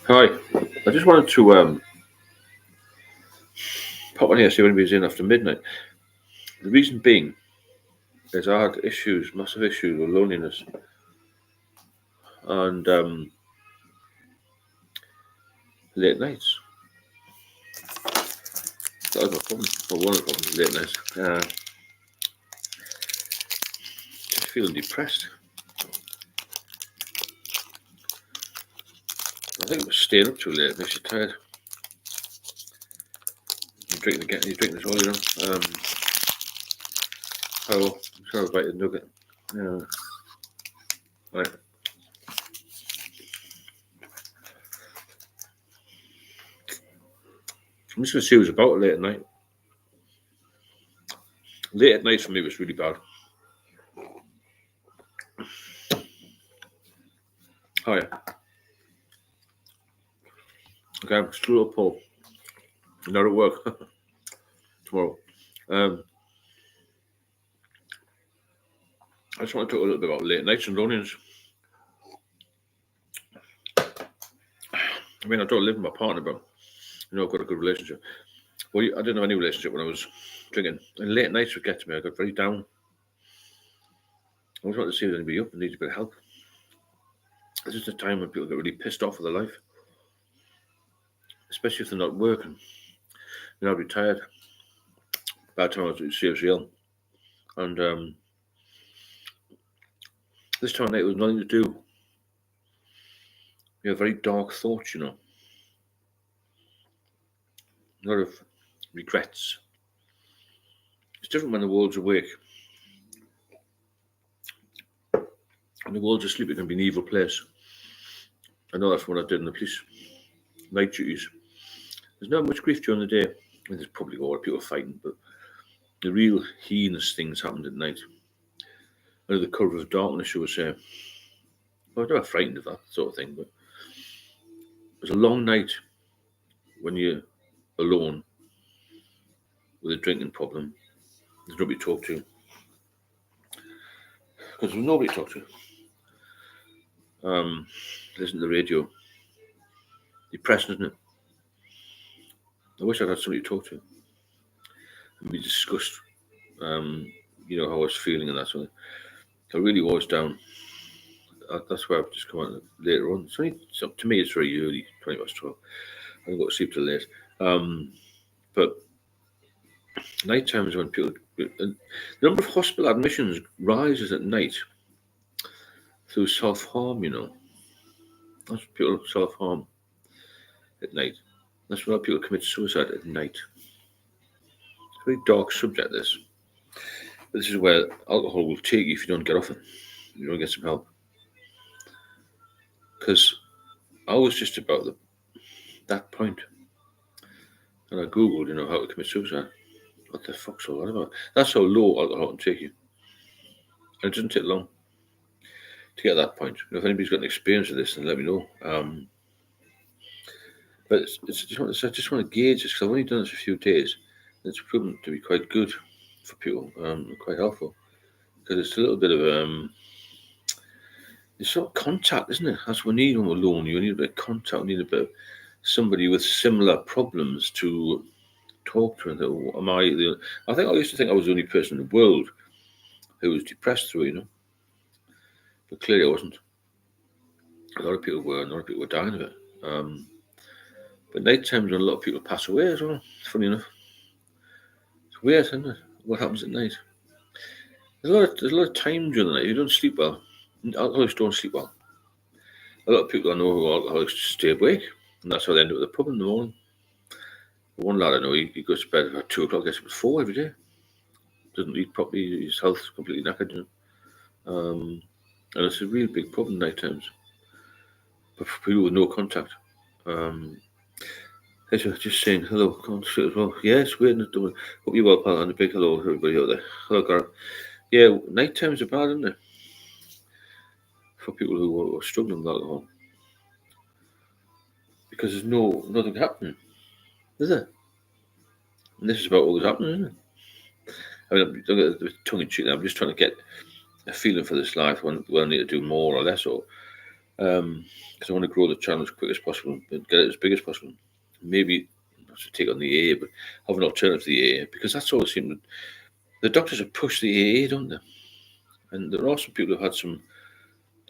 Hi, I just wanted to pop on here see if anybody's in after midnight. The reason being is I had issues, massive issues with loneliness, and late nights. That was my problem. Well, one of the problems is late nights. Just feeling depressed. I think it was staying up too late. It makes you tired. You're drinking again. You're drinking this all, you know. Oh, I'm sorry about the nugget. Yeah. Right. I'm just going to see what's about late at night. Late at night for me was really bad. Hi. Okay, I'm still up, Paul. Not at work tomorrow. I just want to talk a little bit about late nights and loneliness. I mean, I don't live with my partner, but I've got a good relationship. Well, I didn't have any relationship when I was drinking, and late nights would get to me. I got very down. I always wanted to see if anybody up and needs a bit of help. It's just a time when people get really pissed off with their life, especially if they're not working. I'd be tired. Bad time I was seriously ill, and this time of night was nothing to do. You have very dark thoughts, a lot of regrets. It's different when the world's awake. When the world's asleep, it can be an evil place. I know that's what I did in the police night duties. There's not much grief during the day. There's probably a lot of people fighting, but the real heinous things happened at night. Under the cover of darkness, you would say. Well, I'm never frightened of that sort of thing, but it was a long night when you're alone with a drinking problem. There's nobody to talk to. Because there's nobody to talk to. Listen to the radio. Depressing, isn't it? I wish I'd had somebody to talk to. And we discussed, how I was feeling and that sort of thing. I really was down. That's why I've just come out later on. To me, it's very early, 20 past 12. I don't go to sleep till late. But night times when people, the number of hospital admissions rises at night through self-harm, That's when people self-harm at night. That's when a lot of people commit suicide at night. It's a very dark subject, this. But this is where alcohol will take you if you don't get off it. You don't get some help. Because I was just about that point. And I googled, how to commit suicide. What the fuck's all that about? That's how low alcohol can take you. And it doesn't take long to get that point. If anybody's got an experience of this, then let me know. But I just want to gauge this because I've only done this for a few days. And it's proven to be quite good for people, quite helpful. Because it's a little bit of it's sort of contact, isn't it? That's what we need when we're lonely. You need a bit of contact. We need a bit of somebody with similar problems to talk to. And think, I used to think I was the only person in the world who was depressed through it, But clearly I wasn't. A lot of people were, and a lot of people were dying of it. But night times when a lot of people pass away as well. Funny enough. It's weird, isn't it? What happens at night? There's a lot of time during the night. You don't sleep well. Alcoholics don't sleep well. A lot of people I know who are alcoholics just stay awake, and that's how they end up with the pub in the morning. One lad I know, he goes to bed at 2 o'clock, gets up at 4 every day. Doesn't eat properly, his health's completely knackered. And it's a real big problem night times. But for people with no contact. Just saying hello, come on straight as well. Yeah, it's weird. Hope you're well, pal, and a big hello to everybody out there. Hello, Gareth. Yeah, night times are bad, isn't it? For people who are struggling with alcohol. Because there's nothing happening, is there? And this is about what was happening, isn't it? I mean, don't get tongue in cheek. I'm just trying to get a feeling for this life when I need to do more or less, or because I want to grow the channel as quick as possible and get it as big as possible. Maybe not to take on the AA, but have an alternative to the AA, because that's all it seems. The doctors have pushed the AA, don't they? And there are some people who have had some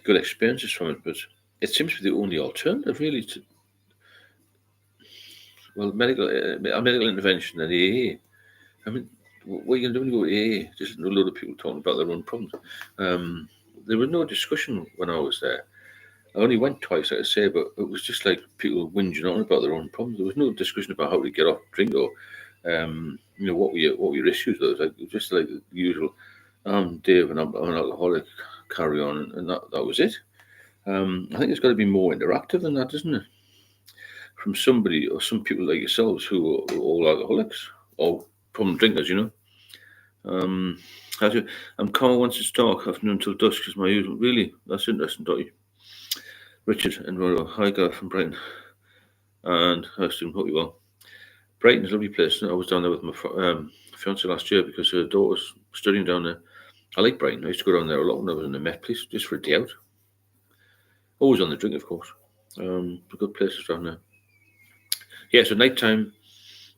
good experiences from it, but it seems to be the only alternative, really, to medical intervention and AA. I mean, what are you going to do when you go to AA? Just a load of people talking about their own problems. There was no discussion when I was there. I only went twice, like I say, but it was just like people whinging on about their own problems. There was no discussion about how to get off drink or, what were your issues. It was like just like the usual. I'm Dave, and I'm an alcoholic. Carry on, and that was it. I think it's got to be more interactive than that, doesn't it? From somebody or some people like yourselves who are all alcoholics or problem drinkers, Um, I'm calm once it's dark, afternoon until dusk is my usual. Really, that's interesting, Dotty. Richard and Rolo, hi Gareth from Brighton, and I assume hope you well. Brighton's a lovely place. I was down there with my fiance last year because her daughter's studying down there. I like Brighton. I used to go down there a lot when I was in the Met Police, just for a day out. Always on the drink, of course. Good places down there. Yeah, so night time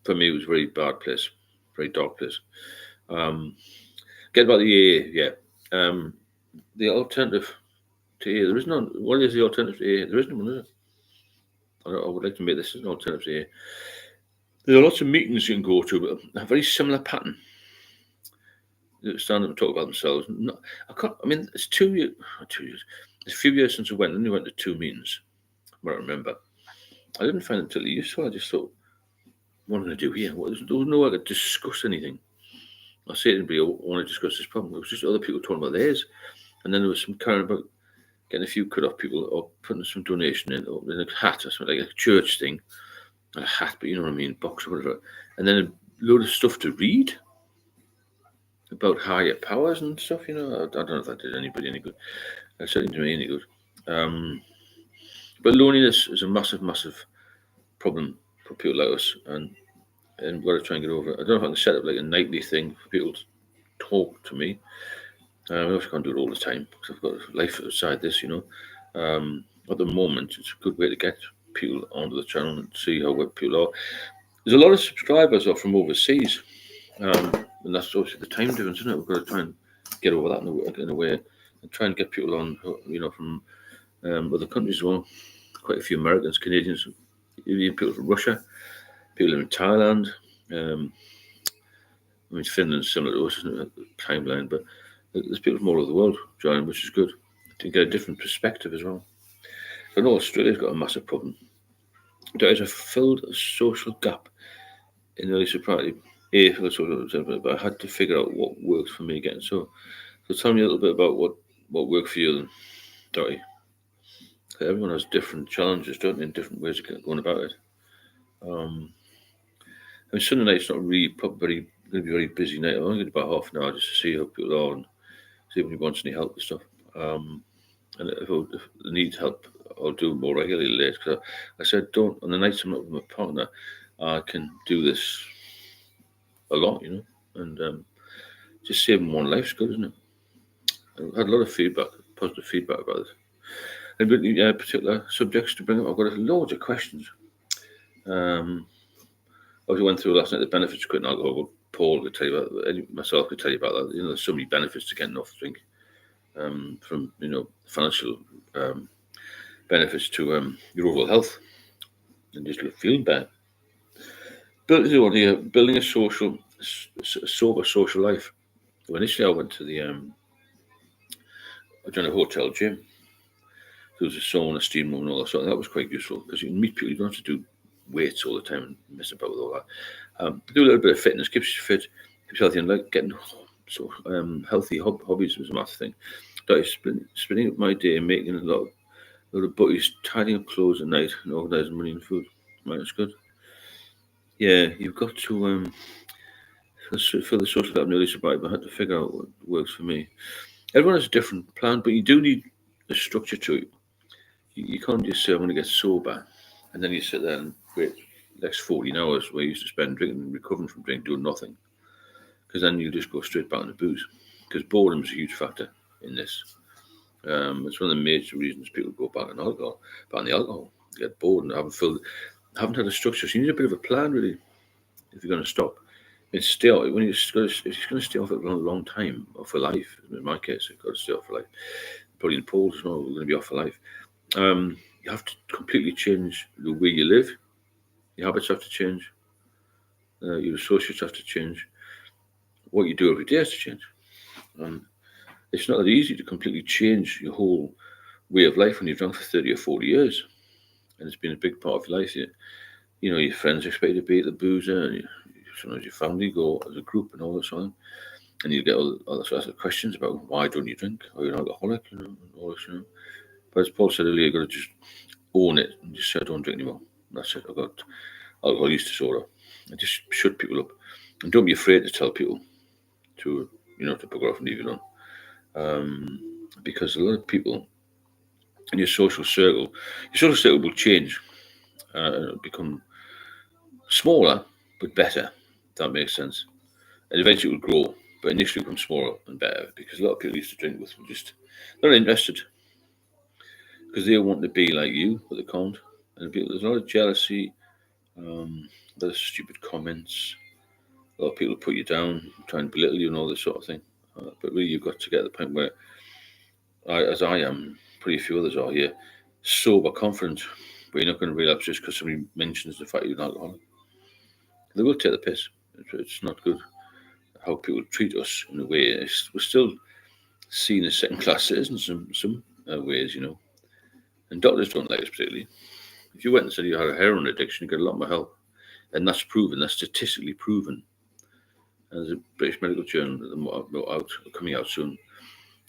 for me was a very bad place, very dark place. Get about the AA, yeah. The alternative to AA, there is none. What is the alternative to AA? There isn't one, is it? I would like to make this an alternative to AA. There are lots of meetings you can go to, but a very similar pattern. They stand up and talk about themselves. No, it's 2 years. 2 years. It's a few years since I went. I only went to 2 meetings. What I remember. I didn't find it until useful. I just thought, what am I going to do here? There was no way I could discuss anything. I say to anybody, I want to discuss this problem. It was just other people talking about theirs. And then there was some kind about getting a few cut off people or putting some donation in, or in a hat or something, like a church thing. Not a hat, but you know what I mean, box or whatever. And then a load of stuff to read about higher powers and stuff, I don't know if that did anybody any good. It certainly didn't do me any good. But loneliness is a massive, massive problem for people like us, and we've got to try and get over it. I don't know if I can set up like a nightly thing for people to talk to me. I also can't do it all the time because I've got life outside this, At the moment, it's a good way to get people onto the channel and see how people are. There's a lot of subscribers are from overseas, and that's obviously the time difference, isn't it? We've got to try and get over that in a way, and try and get people on, from other countries as well. Quite a few Americans, Canadians, even people from Russia, people in Thailand. Finland's similar to us, isn't it? The timeline, but there's people from all over the world joining, which is good to get a different perspective as well. I know Australia's got a massive problem. There is a filled social gap in early sobriety. But I had to figure out what works for me again. So tell me a little bit about what worked for you then, Dottie. Everyone has different challenges, don't they, and different ways of going about it. Sunday night's not really probably going to be a very busy night. I'm only going to about half an hour just to see how people are and see if anybody wants any help with stuff. And if they need help, I'll do more regularly later. Because I said, on the nights I'm not with my partner, I can do this a lot, and just saving one life's good, isn't it? I've had a lot of feedback, positive feedback about it. Anybody particular subjects to bring up? I've got loads of questions. I went through last night the benefits of quitting alcohol. Paul could tell you about that. Myself could tell you about that. There's so many benefits to getting off drink, from financial benefits to your overall health and just feeling better. Building a sober social life. Well, initially, I went to I joined a hotel gym. There was a sauna, steam room, and all that sort. That was quite useful because you can meet people. You don't have to do weights all the time and mess about with all that. Do a little bit of fitness, keeps you fit, keeps you healthy, and like getting healthy hobbies was a massive thing. So I spending my day making a lot of buddies, tidying up clothes at night and organising money and food. Right, that's good. Yeah, you've got to for the social that I'm nearly survived. I had to figure out what works for me. Everyone has a different plan, but you do need a structure to it. You can't just say I'm going to get sober, and then you sit there and wait the next 14 hours where you used to spend drinking and recovering from drinking, doing nothing. Because then you just go straight back into booze. Because boredom is a huge factor in this. It's one of the major reasons people go back on alcohol, back on the alcohol. They get bored and haven't had a structure. So you need a bit of a plan, really, if you're going to stop. And stay off, if you're going to stay off it for a long time, or for life. In my case, you've got to stay off for life. Probably in Paul's as well, we're going to be off for life. You have to completely change the way you live. Your habits have to change. Your associates have to change. What you do every day has to change. And it's not that easy to completely change your whole way of life when you've drunk for 30 or 40 years. And it's been a big part of your life. You know, your friends expect you to be at the boozer, and sometimes your family go as a group and all this on. And you get all sorts of questions about why don't you drink? Are you an alcoholic? And all this, But as Paul said earlier, you've got to just own it and just say, I don't drink anymore. That's it. I've got alcohol use disorder. And just shut people up. And don't be afraid to tell people to bugger off and leave you alone. Because a lot of people in your social circle will change, become smaller but better, if that makes sense. And eventually it will grow, but initially become smaller and better, because a lot of people used to drink with were just not interested, because they want to be like you, but they can't. And there's a lot of jealousy, a lot of stupid comments. A lot of people put you down, try and belittle you and all this sort of thing. But really, you've got to get to the point where, as I am, pretty few others are here, sober confident, but you're not going to relapse just because somebody mentions the fact you're an alcoholic. They will take the piss. It's not good how people treat us in a way. We're still seen as second-class citizens in some ways, And doctors don't like us particularly. If you went and said you had a heroin addiction, you get a lot more help. And that's proven. That's statistically proven. And there's a British Medical Journal coming out soon.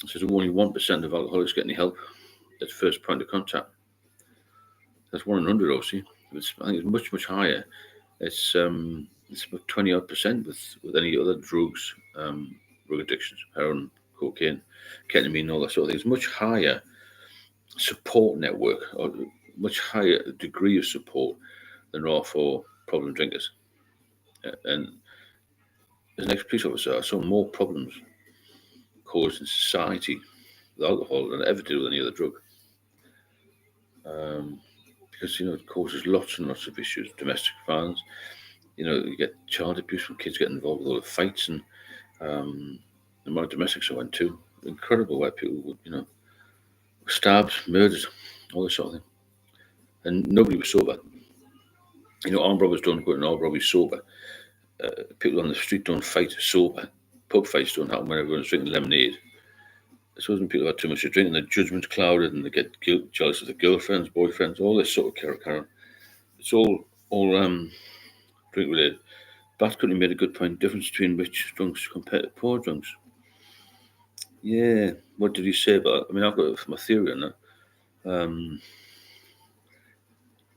It says only 1% of alcoholics get any help at first point of contact. That's 1 in 100, obviously. I think it's much, much higher. It's about 20% with any other drugs, drug addictions, heroin, cocaine, ketamine, all that sort of thing. It's much higher support network, or much higher degree of support than there are for problem drinkers. And as an ex-police officer, I saw more problems caused in society with alcohol than I ever did with any other drug. Because, it causes lots and lots of issues, domestic violence. You get child abuse when kids get involved with all the fights, and the amount of domestics I went to, incredible, where people would, stabbed, murdered, all this sort of thing. And nobody was sober. Armed robbers don't go to an armed robbery sober. People on the street don't fight sober. Pub fights don't happen when everyone's drinking lemonade. It's when people have too much to drink and their judgment's clouded and they get jealous of their girlfriends, boyfriends, all this sort of carry. It's all drink related. Bat Country made a good point. Difference between rich drunks compared to poor drunks. Yeah, what did he say about that? I mean, I've got my theory on that.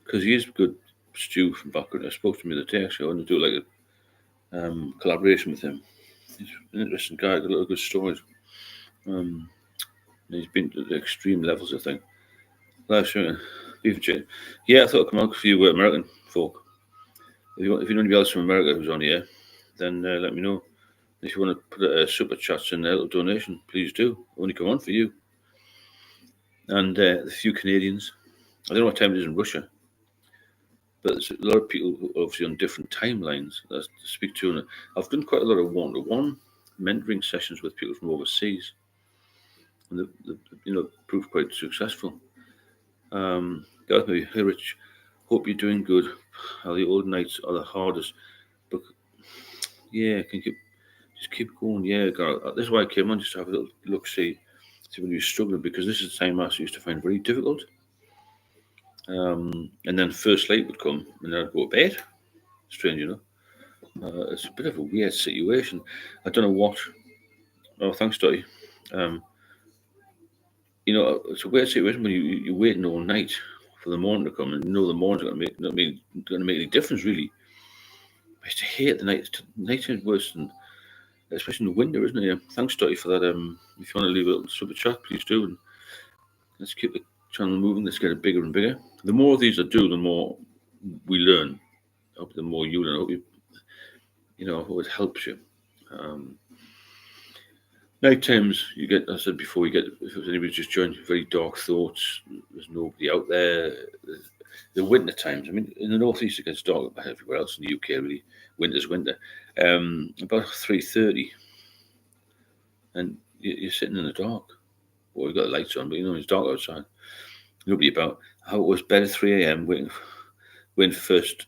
Because he is good, Stu from Bat Country. I spoke to him the other day, actually. I want to do like a collaboration with him. He's an interesting guy, got a lot of good stories. He's been to the extreme levels, I think. Live streaming. Yeah, I thought I'd come out for you American folk. If you know anybody else from America who's on here, then let me know. If you want to put a super chat in a little donation, please do. I only come on for you. And the few Canadians. I don't know what time it is in Russia, but there's a lot of people who are obviously on different timelines that I speak to. And I've done quite a lot of one-to-one mentoring sessions with people from overseas. And they've proved quite successful. Gareth, maybe, hey Rich, hope you're doing good. How the old nights are the hardest, but yeah, just keep going. Yeah, Gareth, this is why I came on, just to have a little look, see when you're struggling, because this is the time I used to find very difficult. And then first light would come, and then I'd go to bed. Strange, it's a bit of a weird situation. I don't know what. Oh, thanks, Dottie. It's a weird situation when you're waiting all night for the morning to come, and the morning's going to make any difference, really. I used to hate the night. Night is worse than, especially in the winter, isn't it? Thanks, Dottie, for that. If you want to leave a little super chat, please do. And let's keep the channel moving. Let's get it bigger and bigger. The more of these I do, the more we learn. The more you learn. I hope it helps you. Night times, you get, as I said before, you get, if anybody just joined, very dark thoughts. There's nobody out there. The winter times, I mean, in the northeast it gets dark, but everywhere else in the UK, really, winter's winter. About 3:30, and you're sitting in the dark. Well, you've got the lights on, but it's dark outside. Nobody about. How it was bed at 3 a.m. waiting for first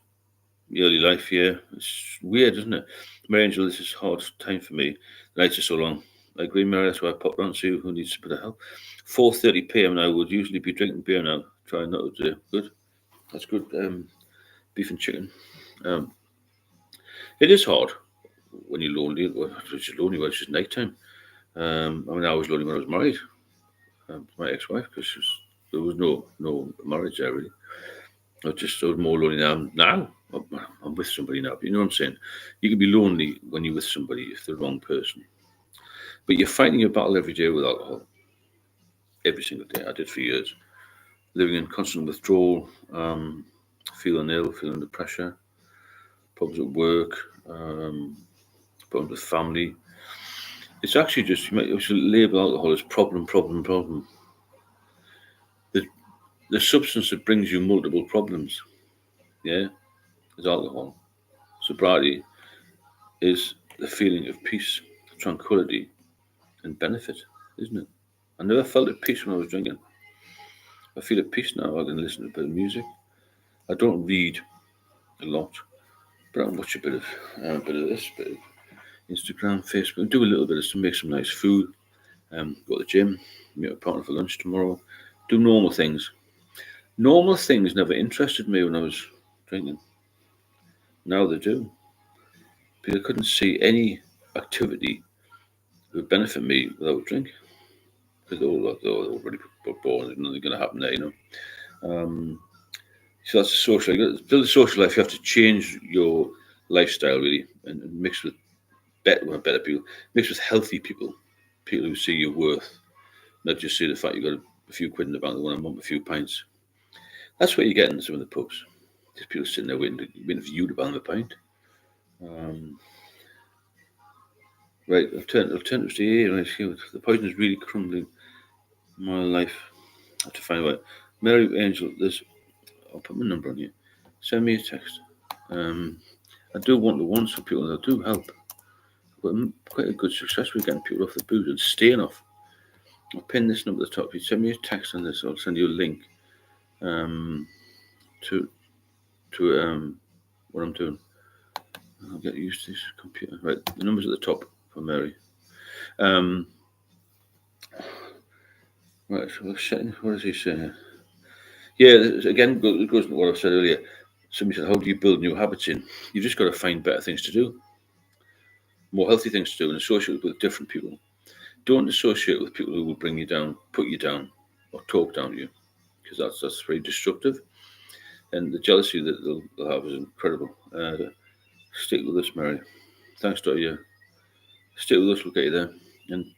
early life. Yeah, it's weird, isn't it? Mary Angel, this is a hard time for me. The nights are so long. I agree, Mary. That's why I popped around to see who needs a bit of help. 4:30 p.m. I would usually be drinking beer now. Trying not to do. Good. That's good. Beef and chicken. Um, it is hard when you're lonely. Well, it's just lonely when it's just night time. I mean, I was lonely when I was married. My ex-wife, because there was no marriage there really. I was more lonely now. I'm with somebody now. But you know what I'm saying? You can be lonely when you're with somebody if they're the wrong person. But you're fighting your battle every day with alcohol. Every single day. I did for years. Living in constant withdrawal, feeling ill, feeling the pressure, problems at work, problems with family. It's actually just, you should label alcohol as problem, problem, problem. The substance that brings you multiple problems, yeah, is alcohol. Sobriety is the feeling of peace, tranquility, and benefit, isn't it? I never felt at peace when I was drinking. I feel at peace now. I can listen to a bit of music. I don't read a lot, but I watch a bit of this, bit of Instagram, Facebook. Do a little bit of make some nice food. Go to the gym. Meet a partner for lunch tomorrow. Do normal things. Normal things never interested me when I was drinking. Now they do. Because I couldn't see any activity that would benefit me without a drink. Because they're already born. There's nothing going to happen there. So that's a social. To build a social life, you have to change your lifestyle really, and mix with better people, mix with healthy people, people who see your worth, not just see the fact you got a few quid in the bank, they want to mump a few pints. That's what you get in some of the pubs. Just people sitting there waiting for you to buy them a pint. Um, right, alternatives to here. Right, the poison is really crumbling my life. I have to find out. Mary Angel, I'll put my number on you. Send me a text. I do one-to-ones for people that do help. But quite a good success with getting people off the booze and staying off. I'll pin this number at the top. If you send me a text on this, I'll send you a link to what I'm doing. I'll get used to this computer. Right, the number's at the top for Mary. Right, so we're setting. What does he say here? Yeah, again, it goes to what I said earlier. Somebody said, "How do you build new habits in?" You've just got to find better things to do, more healthy things to do, and associate with different people. Don't associate with people who will bring you down, put you down, or talk down to you, because that's very destructive. And the jealousy that they'll have is incredible. Stick with us, Mary. Thanks, Dottie. Stick with us, we'll get you there. And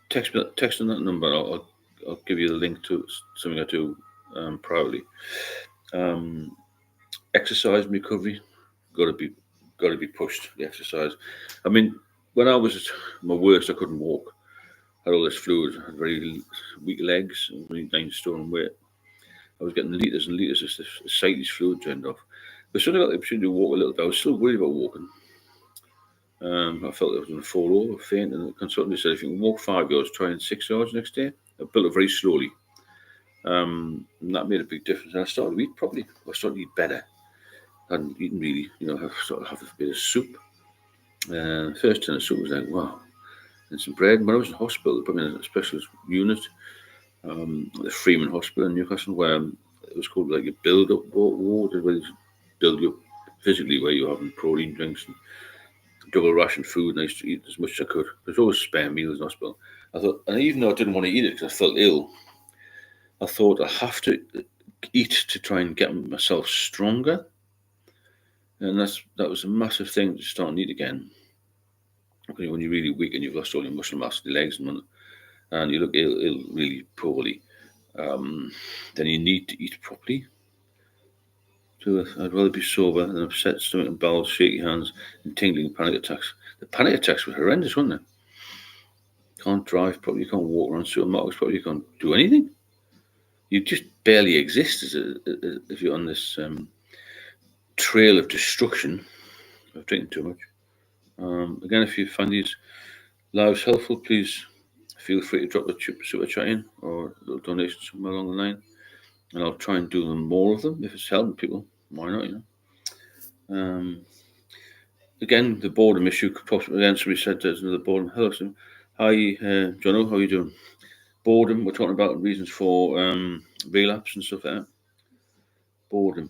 text on that number. I'll give you the link to something I do proudly. Exercise and recovery, got to be pushed. The exercise. I mean, when I was at my worst, I couldn't walk. Had all this fluid. I had very weak legs. Only 9 stone weight. I was getting litres and litres of this ascites fluid drained off. But soon I got the opportunity to walk a little bit. I was still worried about walking. I felt I was going to fall over, faint, and the consultant said, if you can walk 5 yards, try in 6 yards next day. I built it very slowly. And that made a big difference. And I started to eat properly. I started to eat better. I hadn't eaten really, I started to have a bit of soup. First tin of soup was like, wow. And some bread. When I was in hospital, they put me in a specialist unit, the Freeman Hospital in Newcastle, where it was called like a build-up ward, where they build you up physically, where you're having protein drinks and double ration food, and I used to eat as much as I could. There's always spare meals in hospital. I thought, and even though I didn't want to eat it because I felt ill, I thought I have to eat to try and get myself stronger. And that was a massive thing to start and eat again. When you're really weak and you've lost all your muscle mass in your legs and you look ill really poorly, then you need to eat properly. So I'd rather be sober than upset stomach and bowels, shaky hands, and tingling panic attacks. The panic attacks were horrendous, weren't they? can't drive properly, you can't walk around supermarkets properly, you can't do anything. You just barely exist if you're on this trail of destruction of drinking too much. Again, if you find these lives helpful, please feel free to drop a super chat in or a little donation somewhere along the line, and I'll try and do more of them if it's helping people. Why not? Again, the boredom issue. Again, somebody said there's another boredom. Hello, Sim. Hi, Jono. How are you doing? Boredom. We're talking about reasons for relapse and stuff like that. Boredom.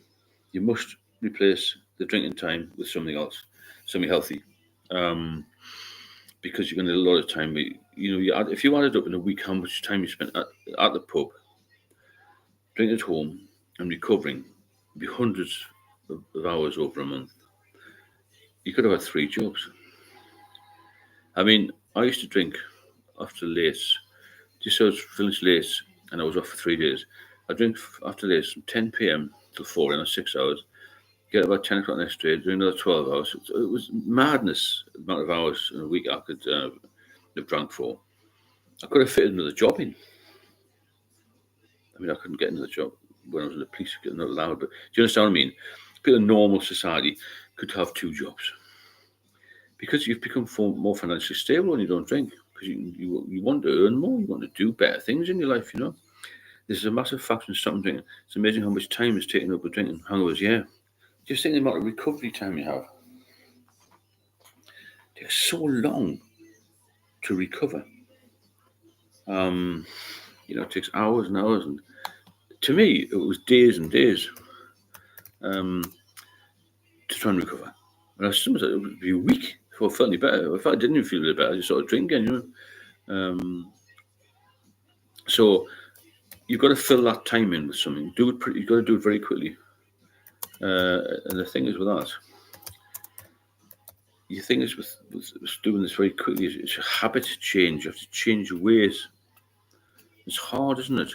You must replace the drinking time with something else, something healthy, because you're going to need a lot of time. If you added up in a week how much time you spent at the pub, drinking at home, and recovering, it'd be hundreds of hours over a month. You could have had 3 jobs. I mean, I used to drink after late, just so I was finished late, and I was off for 3 days. I drink after late from 10 p.m. till 4 in 6 hours. Get about 10 o'clock next day, do another 12 hours. It was madness, the amount of hours in a week I could have drank for. I could have fitted another job in. I mean, I couldn't get another job when I was in the police, not allowed. But do you understand what I mean? People in normal society could have 2 jobs because you've become more financially stable when you don't drink. Because you want to earn more, you want to do better things in your life. This is a massive factor in stopping drinking. It's amazing how much time is taken up with drinking hangovers. Yeah, just think the amount of recovery time you have. They're so long to recover. It takes hours and hours, and to me, it was days and days to try and recover. And as soon as it would be a week before I felt any better. If I didn't even feel any better, I just sort of drink again. So you've got to fill that time in with something. You've got to do it very quickly. And the thing is with that, the thing is with doing this very quickly, it's a habit change. You have to change your ways. It's hard, isn't it?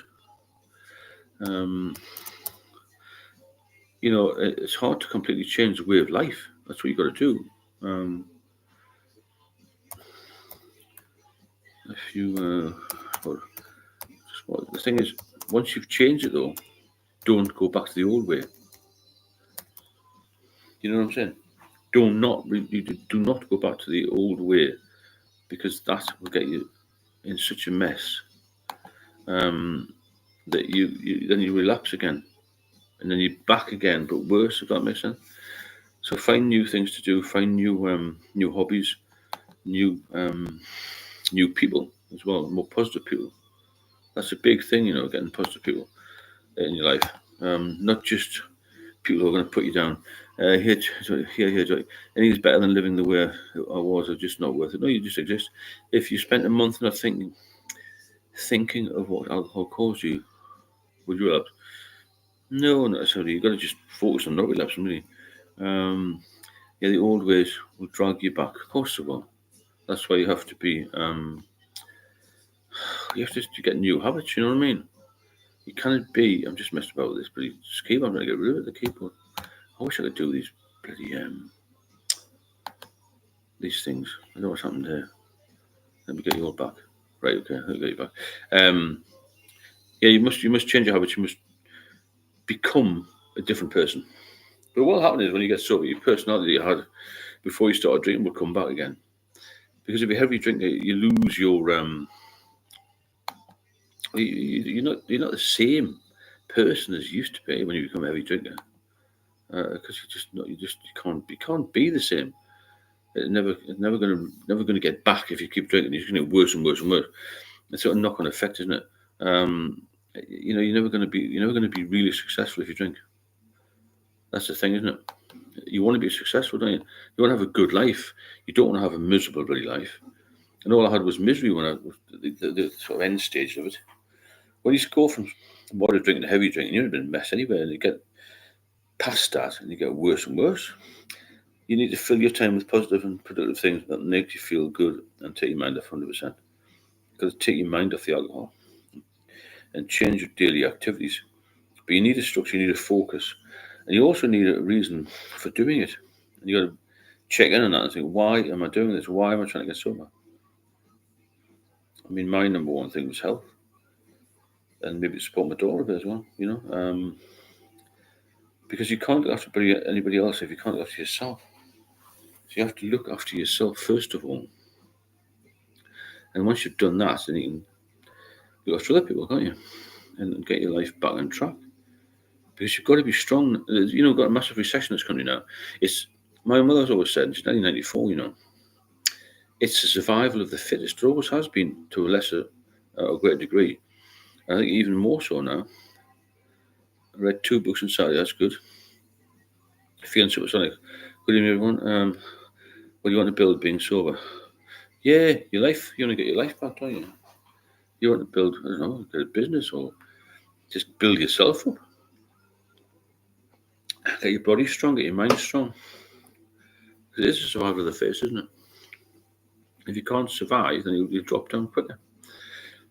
It's hard to completely change the way of life. That's what you've got to do. The thing is, once you've changed it though, don't go back to the old way. You know what I'm saying? Do not go back to the old way, because that will get you in such a mess that you relapse again, and then you're back again, but worse. If that makes sense. So find new things to do. Find new hobbies, new people as well, more positive people. That's a big thing, getting positive people in your life, not just people who are going to put you down. Here, anything's better than living the way I was, or just not worth it. No, you just exist. If you spent a month not thinking of what alcohol caused you, would you relapse? No, not necessarily. You've got to just focus on not relapsing, really. The old ways will drag you back. Of course they will. That's why you have to be. You have to get new habits. You know what I mean? You can't be. I'm just messing about with this bloody keyboard. I'm going to get rid of the keyboard. I wish I could do these bloody these things. I know what's happened there. Let me get you all back. Right, okay, I'll get you back. You must change your habits. You must become a different person. But what happens is when you get sober, your personality you had before you started drinking will come back again. Because if you're a heavy drinker, you lose your you're not the same person as you used to be when you become a heavy drinker. Because you can't be the same. It's never gonna get back if you keep drinking. It's gonna get worse and worse and worse. It's sort of knock-on effect, isn't it? You're never gonna be really successful if you drink. That's the thing, isn't it? You want to be successful, don't you? You want to have a good life. You don't want to have a miserable bloody life. And all I had was misery when the sort of end stage of it. When you go from moderate drinking to heavy drinking, you're in a mess anyway, and you get past that and you get worse and worse. You need to fill your time with positive and productive things that make you feel good and take your mind off 100%. You've got to take your mind off the alcohol and change your daily activities. But you need a structure, you need a focus, and you also need a reason for doing it. And you got to check in on that and think, why am I doing this? Why am I trying to get sober? I mean, my number one thing was health, and maybe support my daughter a bit as well. Because you can't look after anybody else if you can't look after yourself. So you have to look after yourself first of all, and once you've done that, then you can look after other people, can't you? And get your life back on track. Because you've got to be strong. We've got a massive recession in this country now. It's My mother's always said, it's 1994. It's the survival of the fittest. It always has been to a lesser or greater degree. I think even more so now. I read 2 books on Saturday. That's good. Feeling supersonic. Good evening, everyone. What do you want to build being sober? Yeah, your life. You want to get your life back, don't you? You want to build, I don't know, get a business or just build yourself up. Get your body strong, get your mind strong. It is a survival of the fittest, isn't it? If you can't survive, then you'll drop down quicker.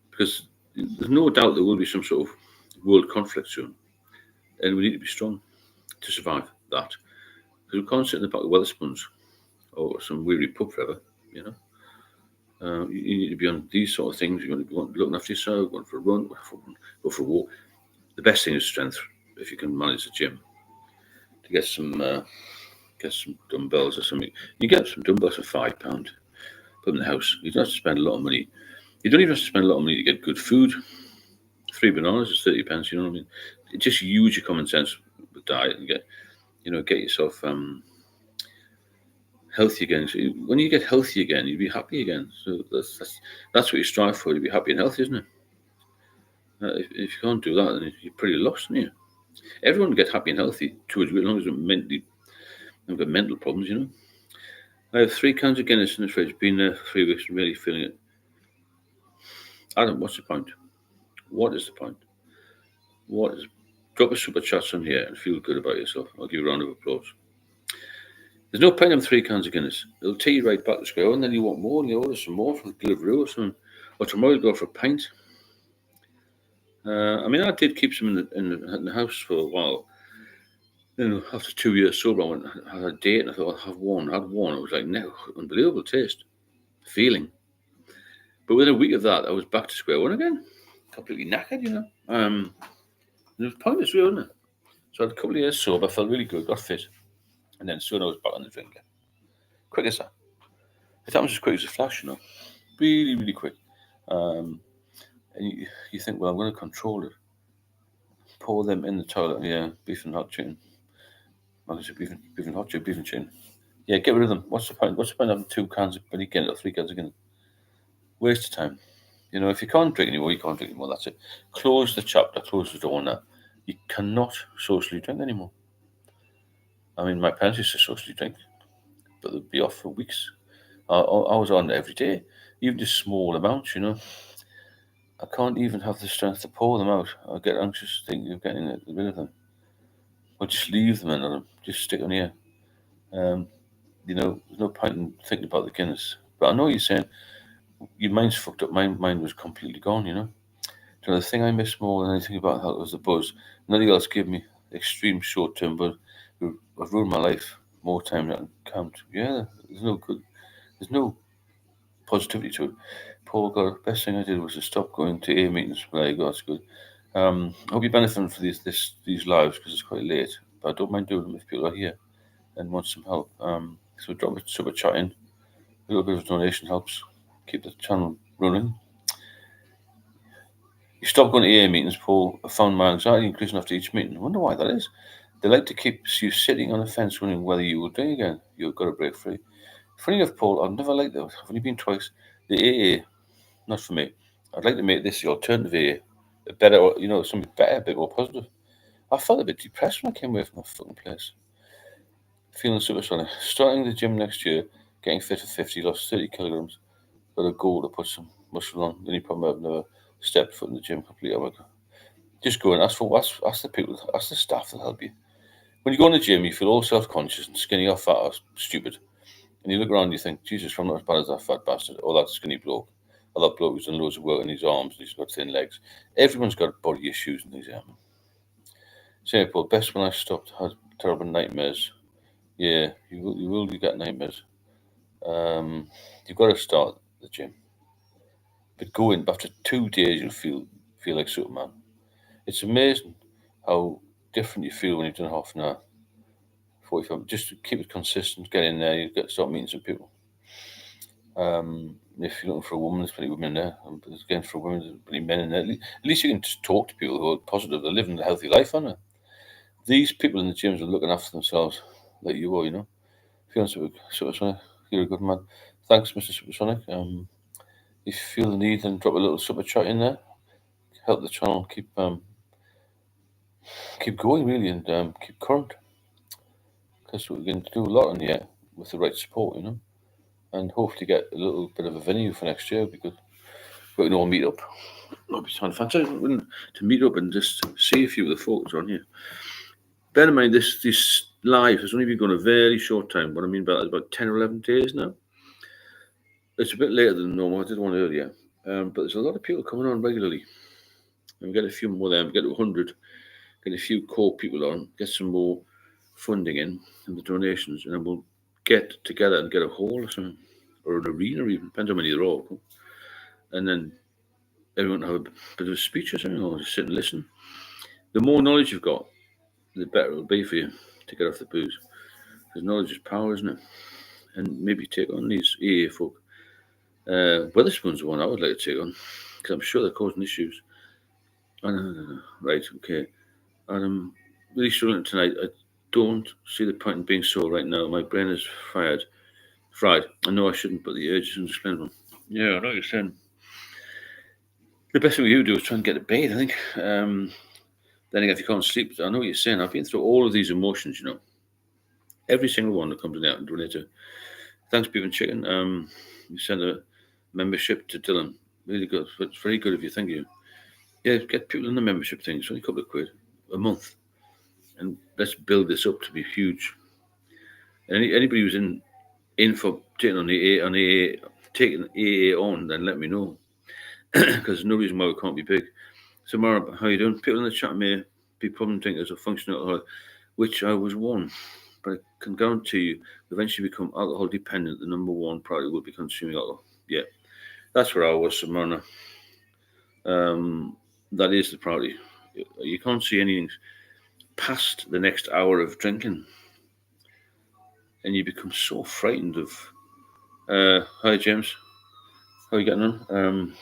Because there's no doubt there will be some sort of world conflict soon. And we need to be strong to survive that. Because we can't sit in the back of Wetherspoons or some weary pub forever, You need to be on these sort of things. You want to be looking after yourself, going for a run, go for a walk. The best thing is strength. If you can manage the gym, to get some dumbbells or something. You get some dumbbells for £5. Put them in the house. You don't have to spend a lot of money. You don't even have to spend a lot of money to get good food. 3 bananas is 30 pence. You know what I mean? Just use your common sense with diet and get yourself healthy again. So when you get healthy again, you'll be happy again. So that's what you strive for, to be happy and healthy, isn't it? If you can't do that, then you're pretty lost, aren't you? Everyone gets happy and healthy to a degree, as long as they've got mental problems, I have 3 cans of Guinness in the fridge. Been there for 3 weeks and really feeling it. Adam, what's the point? What is the point? Drop a super chat on here and feel good about yourself. I'll give you a round of applause. There's no point in 3 cans of Guinness. It'll take you right back to square, and then you want more, and you order some more from the delivery or something. Or tomorrow you'll go for a pint. I did keep some in the house for a while. After 2 years sober, I had a date, and I thought I'll have one. I had one. It was like, no, unbelievable taste, feeling. But within a week of that, I was back to square one again, completely knackered, it was pointless, really, wasn't it? So I had a couple of years sober, felt really good, got fit, and then soon I was back on the drink again. Quick as that. It happens as quick as a flash, really, really quick. And you think, well, I'm going to control it. Pour them in the toilet. Yeah, beef and hot chicken. Beef and hot chicken, beef and chicken. Yeah, get rid of them. What's the point? What's the point of having 2 cans of bloody Guinness or 3 cans of Guinness? Waste of time. If you can't drink anymore, you can't drink anymore. That's it. Close the chapter, close the door now. You cannot socially drink anymore. My parents used to socially drink, but they'd be off for weeks. I was on every day, even just small amounts, I can't even have the strength to pour them out. I get anxious thinking of getting rid of them. Or just leave them in them. Just stick them here. There's no point in thinking about the Guinness. But I know you're saying your mind's fucked up. My mind was completely gone, The thing I miss more than anything about health was the buzz. Nothing else gave me extreme short-term buzz. I've ruined my life more times than I can count. Yeah, there's no positivity to it. Paul, God, the best thing I did was to stop going to AA meetings. There you go, that's good. I hope you're benefiting from these lives because it's quite late. But I don't mind doing them if people are here and want some help. So drop a super chat in. A little bit of a donation helps keep the channel running. You stop going to AA meetings, Paul. I found my anxiety increasing after each meeting. I wonder why that is. They like to keep you sitting on a fence wondering whether you will drink again. You've got to break free. Funny enough, Paul, I've never liked that. I've only been twice. The AA, not for me. I'd like to make this the alternative AA. A better, something better, a bit more positive. I felt a bit depressed when I came away from that fucking place. Feeling super sorry. Starting the gym next year, getting fit for 50, lost 30 kilograms. Got a goal to put some muscle on. The only problem I've never stepped foot in the gym completely. Just go and ask the people, ask the staff to help you. When you go in the gym, you feel all self-conscious and skinny or fat or stupid. And you look around and you think, Jesus, I'm not as bad as that fat bastard or that skinny bloke. Or that bloke who's done loads of work on his arms and he's got thin legs. Everyone's got body issues in these Say, Paul, best when I stopped, had terrible nightmares. Yeah, you will get nightmares. You've got to start the gym. But go in, after 2 days, you'll feel like Superman. It's amazing how different you feel when you've done half an hour, 45. Just to keep it consistent, get in there, start meeting some people. If you're looking for a woman, there's plenty of women in there. Again, for women, there's plenty of men in there. At least you can just talk to people who are positive. They're living a healthy life, aren't they? These people in the gyms are looking after themselves like you are, you know. If you're on Supersonic, you're a good man. Thanks, Mr. Supersonic. If you feel the need, then drop a little super chat in there. Help the channel keep going, really, and keep current. Because we're going to do a lot in here with the right support, you know. And hopefully get a little bit of a venue for next year because we can all meet up. That'd be kind of fantastic to meet up and just see a few of the folks on here. Bear in mind, this live has only been going a very short time. What I mean by that is about 10 or 11 days now. It's a bit later than normal. I did one earlier. But there's a lot of people coming on regularly. And we get a few more there. We get to 100. Get a few core people on. Get some more funding in and the donations. And then we'll get together and get a hall or something. Or an arena even. Depends how many there are. And then everyone have a bit of a speech or something. Or just sit and listen. The more knowledge you've got, the better it'll be for you to get off the booze. Because knowledge is power, isn't it? And maybe take on these AA folk. Weatherspoon's the one I would like to take on. Because I'm sure they're causing issues. Right, okay. And I'm really struggling tonight. I don't see the point in being sore right now. My brain is fried. I know I shouldn't, but the urge is unexplainable. Yeah, I know what you're saying. The best thing you do is try and get to bed, I think. Then if you can't sleep, I know what you're saying. I've been through all of these emotions, you know. Every single one that comes in out and donated. Thanks, Beef and Chicken. You send a membership to Dylan. Really good. It's very good of you. Thank you. Yeah, get people in the membership thing. It's only a couple of quid a month. And let's build this up to be huge. Anybody who's in for taking on taking AA on, then let me know. Because there's no reason why we can't be big. So Mara, how you doing? People in the chat may be problem drinkers or functional alcoholic, which I was one. But I can guarantee you, eventually become alcohol dependent. The number one priority will be consuming alcohol. Yeah, that's where I was, Samana. That is the priority. You can't see anything past the next hour of drinking, and you become so frightened of. Hi, James. How are you getting on?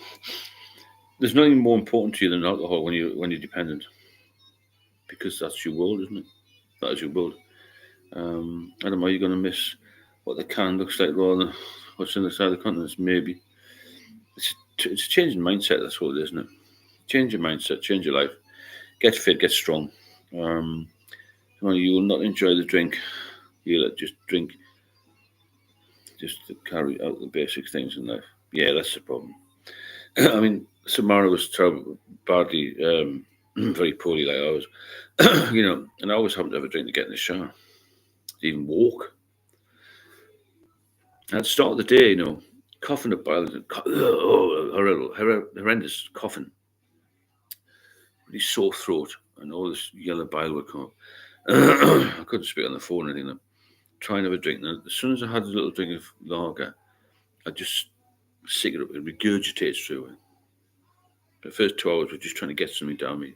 There's nothing more important to you than alcohol when you're dependent, because that's your world, isn't it? That is your world. I don't know. You're going to miss what the can looks like rather than what's in the side of the contents. Maybe it's a change in mindset. That's what it is, isn't it? Change your mindset, change your life, get fit, get strong. You will not enjoy the drink. You'll just drink just to carry out the basic things in life. Yeah, that's the problem. I mean, Samara was badly, very poorly like I was, and I always happened to have a drink to get in the shower, to even walk. At the start of the day, coughing up bile, horrendous coughing, really sore throat, and all this yellow bile would come up. I couldn't speak on the phone or anything. Try and have a drink. And as soon as I had a little drink of lager, I just sick it up and regurgitate straight away. The first 2 hours were just trying to get something down me.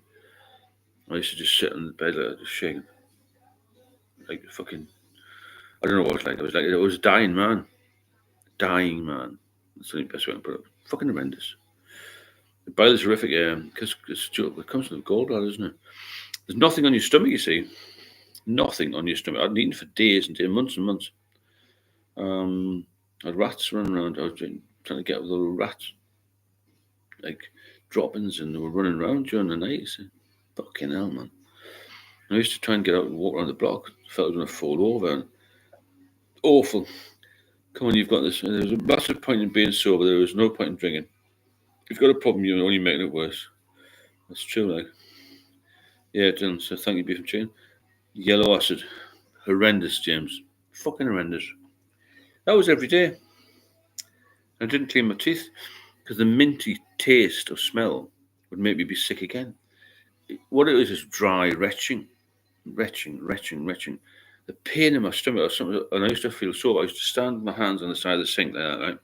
I used to just sit on the bed like just shaking. Like fucking, I don't know what it was like. It was a dying man. Dying man. That's the best way I can put it. Fucking horrendous. The bile is horrific, because it comes from the gallbladder, isn't it? There's nothing on your stomach, you see. Nothing on your stomach. I'd eaten for days and days, months and months. I had rats running around. I was trying to get with little rats, like droppings, and they were running around during the night. So, fucking hell, man. I used to try and get out and walk around the block. I felt I was going to fall over. And awful. Come on, you've got this. There's a massive point in being sober. There is no point in drinking. If you've got a problem, you're only making it worse. That's true, like. Yeah, Dylan, so thank you, Beef and Chicken. Yellow acid. Horrendous, James. Fucking horrendous. That was every day. I didn't clean my teeth because the minty taste or smell would make me be sick again. What it is dry retching. The pain in my stomach or something, and I used to feel sore. I used to stand with my hands on the side of the sink there, right?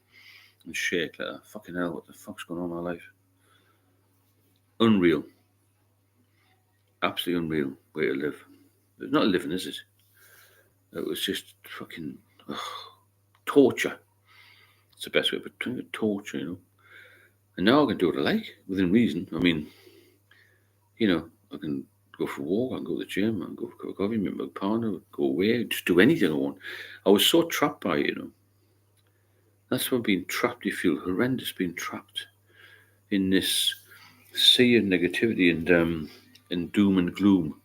and shake like that. Fucking hell, what the fuck's going on in my life? Unreal. Absolutely unreal way to live. It's not living, is it? It was just fucking torture. It's the best way, but torture, you know. And now I can do what I like within reason. I mean, you know, I can go for a walk, I can go to the gym, I can go for a coffee, meet my partner, go away, just do anything I want. I was so trapped by it, you know. That's why being trapped, you feel horrendous being trapped in this sea of negativity and doom and gloom.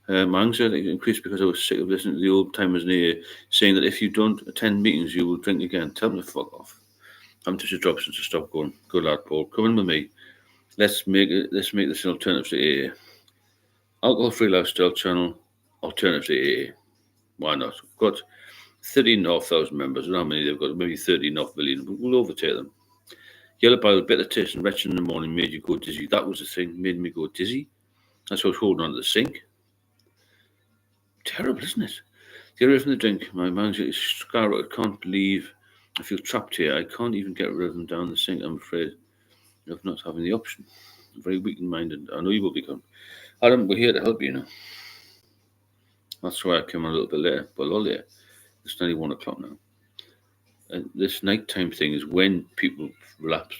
My anxiety increased because I was sick of listening to the old timers near saying that if you don't attend meetings, you will drink again. Tell them to fuck off. I'm just a job since I stopped going. Good lad, Paul. Come in with me. Let's make this an alternative to AA. Alcohol-free lifestyle channel, alternative to AA. Why not? Got 13,500 members. I don't know how many they've got. Maybe 13.5 million. We'll overtake them. Yellow Bile, bitter taste and wretched in the morning made you go dizzy. That was the thing, made me go dizzy. That's why I was holding on to the sink. Terrible, isn't it? Get away from the drink. My anxiety is skyrocketed. I can't believe I feel trapped here. I can't even get rid of them down the sink. I'm afraid of not having the option. I'm very weak in mind, and I know you will become. Adam, we're here to help you now. That's why I came on a little bit later, but a lot later. It's nearly 1 o'clock now. And this nighttime thing is when people relapse,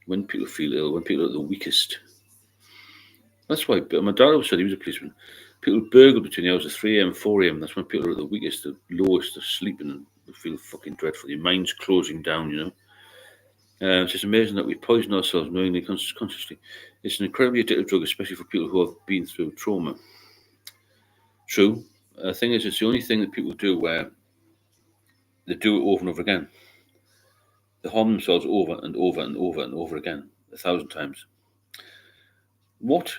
when people feel ill, when people are at the weakest. That's why my dad always said, he was a policeman. People burgle between the hours of 3 a.m. and 4 a.m. That's when people are at the weakest, the lowest, they're sleeping and they feel fucking dreadful. Your mind's closing down, you know. It's just amazing that we poison ourselves knowingly, consciously. It's an incredibly addictive drug, especially for people who have been through trauma. True. The thing is, it's the only thing that people do where they do it over and over again. They harm themselves over and over and over and over again, 1,000 times. What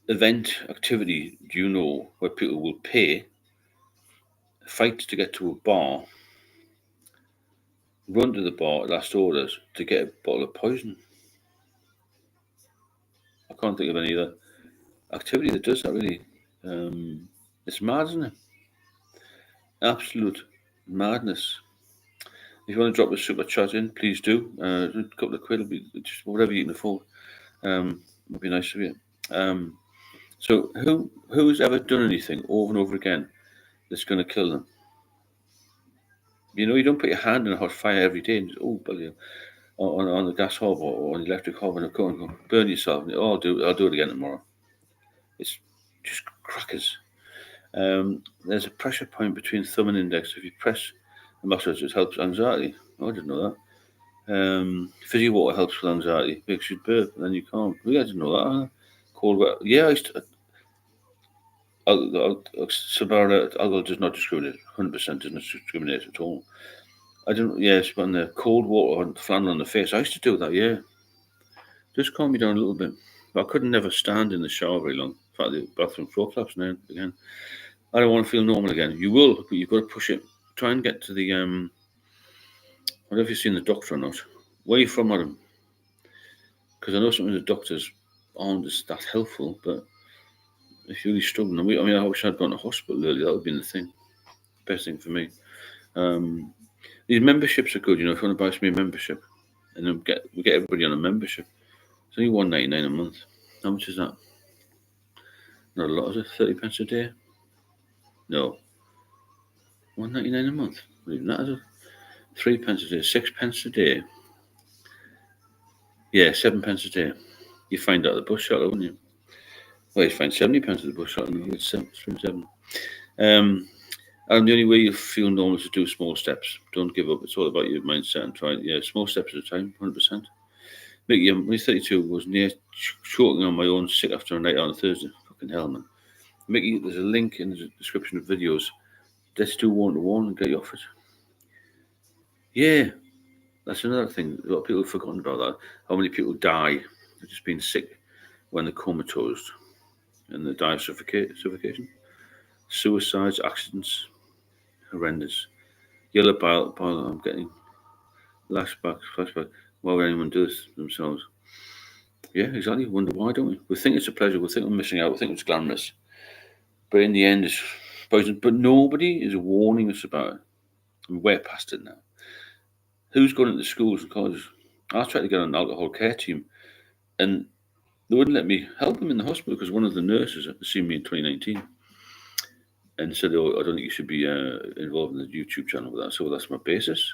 event, activity do you know where people will pay, fight to get to a bar, run to the bar at last orders to get a bottle of poison? I can't think of any other activity that does that, really. It's mad, isn't it? Absolute madness. If you want to drop a super chat in, please do. A couple of quid will be just whatever you can afford. Would be nice of you. So who's ever done anything over and over again that's going to kill them? You know, you don't put your hand in a hot fire every day and just, on the gas hob or on the electric hob and go and burn yourself. And, I'll do it again tomorrow. It's just crackers. There's a pressure point between thumb and index. If you press the muscles, it helps anxiety. I didn't know that. Fizzy water helps with anxiety. Makes you burp, and then you can't. I didn't know that. Huh? Cold water. Yeah, I used to. Alcohol does not discriminate. 100% does not discriminate at all. I didn't. Yes, when the cold water and flannel on the face, I used to do that. Yeah, just calm me down a little bit. But I couldn't never stand in the shower very long. In fact, the bathroom floor collapsed now again. I don't want to feel normal again. You will, but you've got to push it. Try and get to the. I don't know if you've seen the doctor or not. Where are you from, Adam? Because I know sometimes the doctors aren't as that helpful, but if you're really struggling, I mean, I wish I'd gone to hospital early. That would have been the thing. Best thing for me. These memberships are good, you know. If you want to buy me a membership, and then we get everybody on a membership. It's only $1.99 a month. How much is that? Not a lot, is it? 30 pence a day? No. $1.99 a month. Not even that, is it? 3 pence a day. 6 pence a day. Yeah, 7 pence a day. You find that at the bus shelter, wouldn't you? Well, you find 70 pence at the bus shelter. It's 7. And the only way you feel normal is to do small steps. Don't give up. It's all about your mindset and try. Yeah, small steps at a time, 100%. Mickey, when I was 32, was near choking on my own sick after a night out on Thursday. Fucking hell, man. Mickey, there's a link in the description of videos. Let's do 1-to-1 and get you off it. Yeah, that's another thing. A lot of people have forgotten about that. How many people die just being sick when they're comatose and they die of suffocation. Suicides, accidents, horrendous. Yellow bile, I'm getting flashback. Why would anyone do this themselves? Yeah, exactly. Wonder why, don't we? We think it's a pleasure. We think we're missing out. We think it's glamorous. But in the end, it's poison. But nobody is warning us about it. We're past it now. who's going into schools and colleges? I tried to get on an alcohol care team, and they wouldn't let me help him in the hospital because one of the nurses had seen me in 2019 and said, "Oh, I don't think you should be involved in the YouTube channel with that." So that's my basis.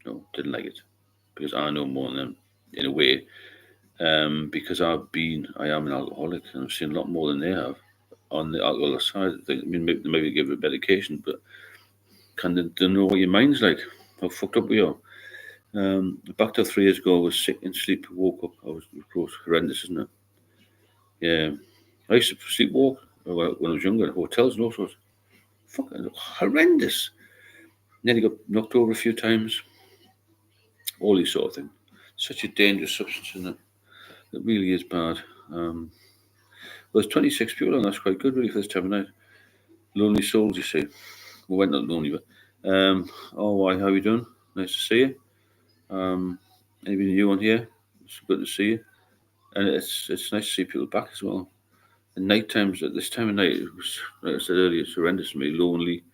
No, didn't like it because I know more than them in a way. Because I am an alcoholic and I've seen a lot more than they have on the alcohol side. I mean, maybe, they maybe give it medication, but can they know what your mind's like? How fucked up we are. Back to 3 years ago, I was sick in sleep, woke up. It was horrendous, isn't it? Yeah. I used to sleepwalk when I was younger in hotels and all sorts. Fucking horrendous. Nearly got knocked over a few times. All these sort of things. Such a dangerous substance, isn't it? It really is bad. There's 26 people, and that's quite good, really, for this time of night. Lonely souls, you see. We went not lonely, but oh, why? How you doing? Nice to see you. Anybody new on here? It's good to see you, and it's nice to see people back as well. And night times at this time of night, it was, like I said earlier, it's horrendous to me. Lonely.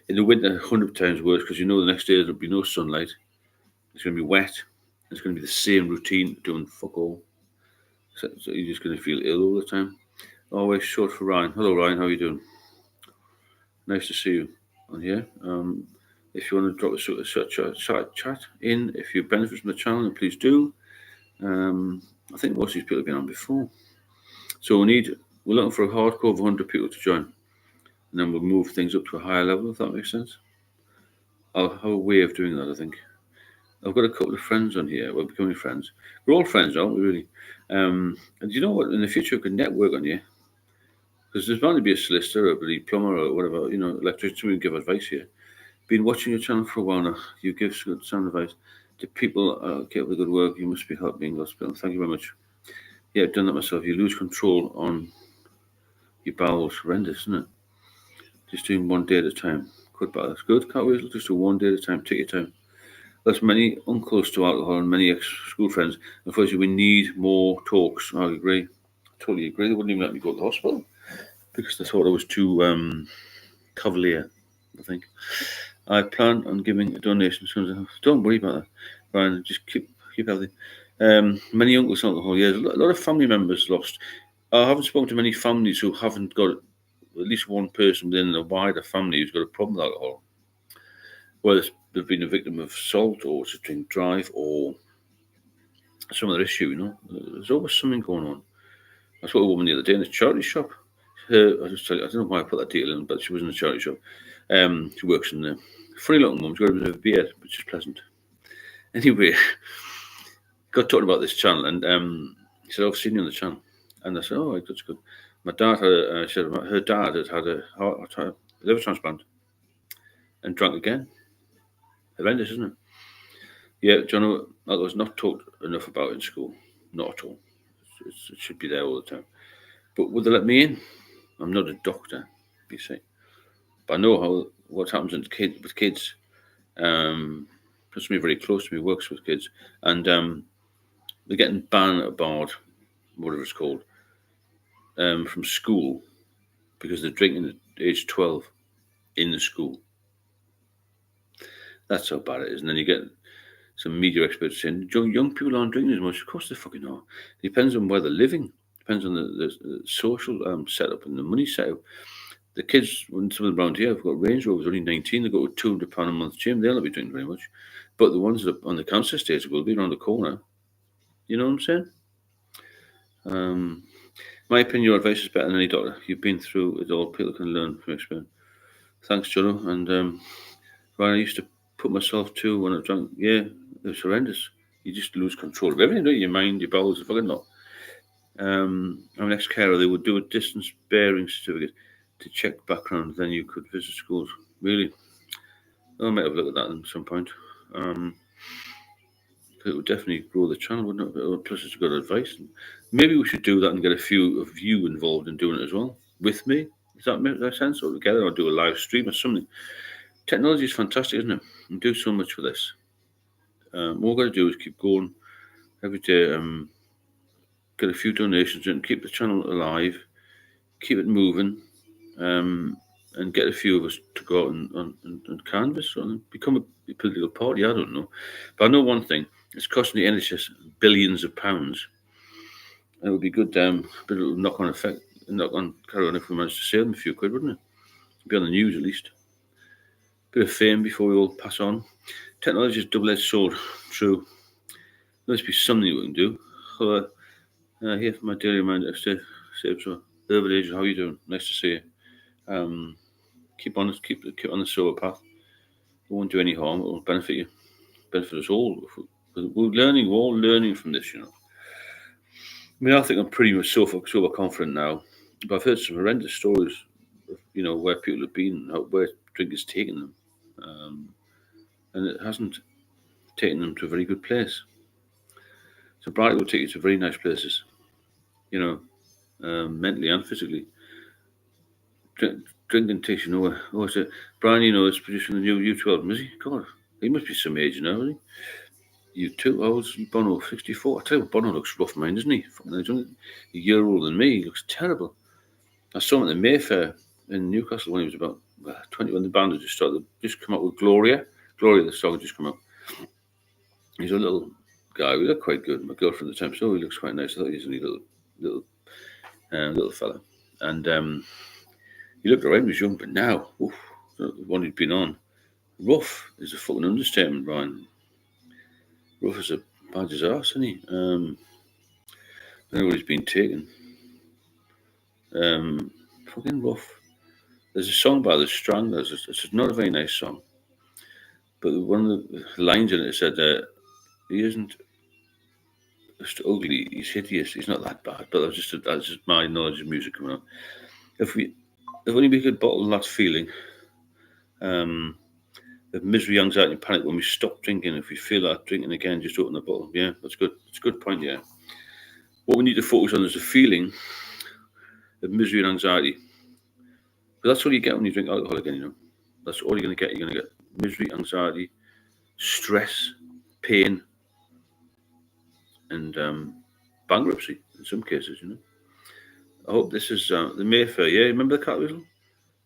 In the winter, 100 times worse because you know the next day there'll be no sunlight. It's going to be wet. It's going to be the same routine, doing fuck all. So you're just going to feel ill all the time. Always short for Ryan. Hello, Ryan. How are you doing? Nice to see you on here. If you want to drop a chat in, if you benefit from the channel, then please do. I think most of these people have been on before. So we're looking for a hardcore of 100 people to join. And then we'll move things up to a higher level, if that makes sense. I'll have a way of doing that, I think. I've got a couple of friends on here. We're becoming friends. We're all friends, aren't we, really? And you know what? In the future, we can network on here. Because there's bound to be a solicitor or a bloody plumber or whatever, electrician, somebody can give advice here. Been watching your channel for a while now. You give good sound advice to people. Keep up the good work. You must be helping hospital. Thank you very much. Yeah, I've done that myself. You lose control on your bowels. Horrendous, isn't it? Just doing one day at a time. Good, but that's good. Can't wait. Just do one day at a time. Take your time. There's many uncles to alcohol and many ex-school friends. Unfortunately, we need more talks. I agree. I totally agree. They wouldn't even let me go to the hospital because they thought I was too cavalier, I think. I plan on giving a donation as soon as I have. Don't worry about that, Brian. Just keep healthy. Many uncles alcohol. Yeah, there's a lot of family members lost. I haven't spoken to many families who haven't got at least one person within a wider family who's got a problem with alcohol. Whether they've been a victim of assault or it's a drink drive or some other issue, there's always something going on. I saw a woman the other day in a charity shop. I don't know why I put that detail in, but she was in a charity shop. She works in there. Funny looking woman. She's got a bit of a beard, which is pleasant. Anyway, got talking about this channel, and he said, "I've seen you on the channel," and I said, "Oh, that's good." My dad her dad had a liver transplant and drank again. Horrendous, isn't it? Yeah, John, that was not talked enough about in school. Not at all. It should be there all the time. But would they let me in? I'm not a doctor, you see. But I know what happens with kids. Somebody very close to me works with kids, and they're getting banned at bar, whatever it's called, from school because they're drinking at age 12 in the school. That's how bad it is. And then you get some media experts saying young people aren't drinking as much. Of course they fucking are. It depends on where they're living. Depends on the social setup and the money setup. The kids, when some of them around here have got Range Rovers, only 19, they go to £200 a month gym, they'll not be drinking very much. But the ones that are on the cancer stage will be around the corner. You know what I'm saying? My opinion, your advice is better than any doctor. You've been through it all. People can learn from experience. Thanks, Jono. And Ryan, I used to put myself too when I was drunk. Yeah, it was horrendous. You just lose control of everything, don't you? Your mind, your bowels, I fucking know. I'm an ex-carer. They would do a distance bearing certificate to check background. Then you could visit schools. Really? I might have a look at that at some point. It would definitely grow the channel, wouldn't it? Plus, it's good advice. Maybe we should do that and get a few of you involved in doing it as well with me. Does that make sense? Or together, or do a live stream or something. Technology is fantastic, isn't it? We do so much for this. What we've got to do is keep going every day. Get a few donations and keep the channel alive, keep it moving. and get a few of us to go out and canvass and become a political party. I don't know. But I know one thing. It's costing the NHS billions of pounds. And it would be good, bit of knock-on effect, knock-on carry-on if we managed to save them a few quid, wouldn't it? Be on the news at least. Bit of fame before we all pass on. Technology is double-edged sword. True. There must be something we can do. Here for my daily reminder. Stay safe, so. Urban Agent, how are you doing? Nice to see you. Keep on the sober path. It won't do any harm. It will benefit you, benefit us all. We're all learning from this, you know. I mean, I think I'm pretty much sober confident now, but I've heard some horrendous stories, of, you know, where people have been, where drink has taken them, and it hasn't taken them to a very good place. So Bright will take you to very nice places, you know, mentally and physically. Drinking takes you nowhere. Oh, so Brian, you know, is producing the new U2 album, is he? God, he must be some age now, isn't he? U2, I was Bono, 64. I tell you what, Bono looks rough, mind, doesn't he? He's only a year older than me. He looks terrible. I saw him at the Mayfair in Newcastle when he was about 20, when the band had just come out with Gloria. Gloria, the song had just come out. He's a little guy. We look quite good. My girlfriend at the time, so he looks quite nice. I thought he was a little fella. And he looked alright when he was young, but now, oof, the one he'd been on, rough is a fucking understatement, Brian. Rough is a bad as arse, isn't he? I don't know what he's been taken. Fucking rough. There's a song by the Stranglers. It's not a very nice song, but one of the lines in it said, "He isn't just ugly. He's hideous. He's not that bad." But that's just my knowledge of music coming on. If only we could bottle that feeling, of misery, anxiety, and panic when we stop drinking. If we feel like drinking again, just open the bottle. Yeah, that's good. It's a good point. Yeah. What we need to focus on is the feeling of misery and anxiety. But that's all you get when you drink alcohol again, you know. That's all you're going to get. You're going to get misery, anxiety, stress, pain, and bankruptcy in some cases, you know. I hope this is the Mayfair. Yeah, remember the cat whistle?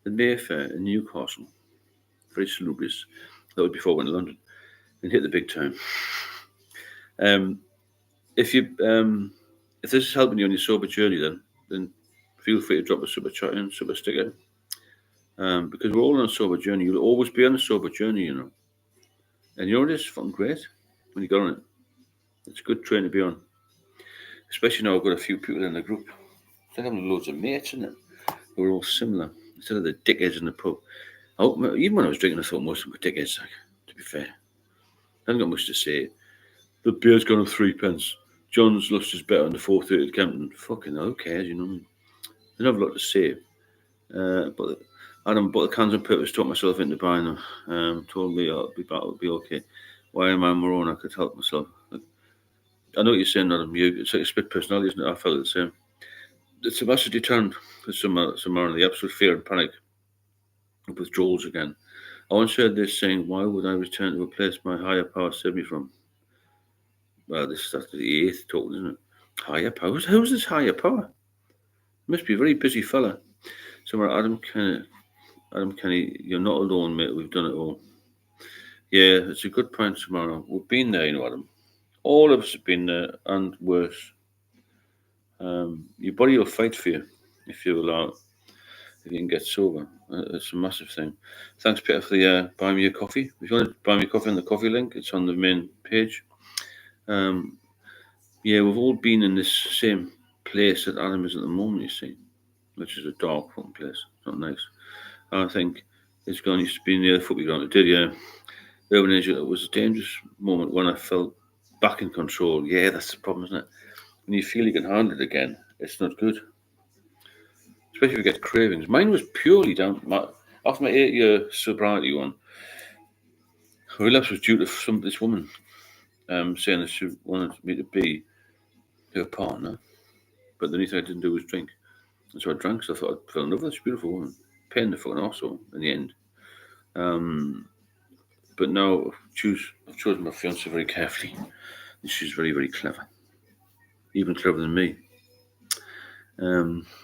The Mayfair in Newcastle. Very salubrious. That was before I went to London and hit the big time. If this is helping you on your sober journey, then feel free to drop a super chat in, super sticker. Because we're all on a sober journey. You'll always be on a sober journey, you know. And you know what is fucking great when you get on it. It's a good train to be on. Especially now I've got a few people in the group. It's like having loads of mates, isn't it? Who are all similar. Instead of the dickheads in the pub. Even when I was drinking, I thought most of them were dickheads, like, to be fair. I haven't got much to say. The beer's gone up 3p. John's lost his bet on the 4:30 at Kempton. Fucking hell, who cares, you know? I don't have a lot to say. But Adam bought the cans on purpose, talked myself into buying them. Told me I'll be okay. Why am I on my own? I could help myself. I know what you're saying, Adam. It's like a split personality, isn't it? I felt the same. It's a massive deterrent for some are in the absolute fear and panic of withdrawals again. I once heard this saying, "Why would I return to a place my higher power saved me from?" Well, this is after the eighth talk, isn't it? Higher power? Who's this higher power? Must be a very busy fella. Somewhere, Adam Kenny, you're not alone, mate. We've done it all. Yeah, it's a good point tomorrow. We've been there, you know, Adam. All of us have been there and worse. Your body will fight for you if you allow, if you can get sober. It's a massive thing. Thanks, Peter, for the buy me a coffee. If you want to buy me a coffee on the coffee link, it's on the main page. Yeah, we've all been in this same place that Adam is at the moment, you see, which is a dark fucking place. It's not nice. I think it's gone used to be near the football ground. It did, yeah. Urban Asia, it was a dangerous moment when I felt back in control. Yeah, that's the problem, isn't it? When you feel you can handle it again, it's not good. Especially if you get cravings. Mine was purely down after my 8-year sobriety one. Relapse was due to this woman saying that she wanted me to be her partner, but the only thing I didn't do was drink. And so I drank, so I thought I fell in love with this beautiful woman. Pain the fucking arsehole in the end. But now I've chosen my fiancée very carefully. And she's very, very clever. Even cleverer than me.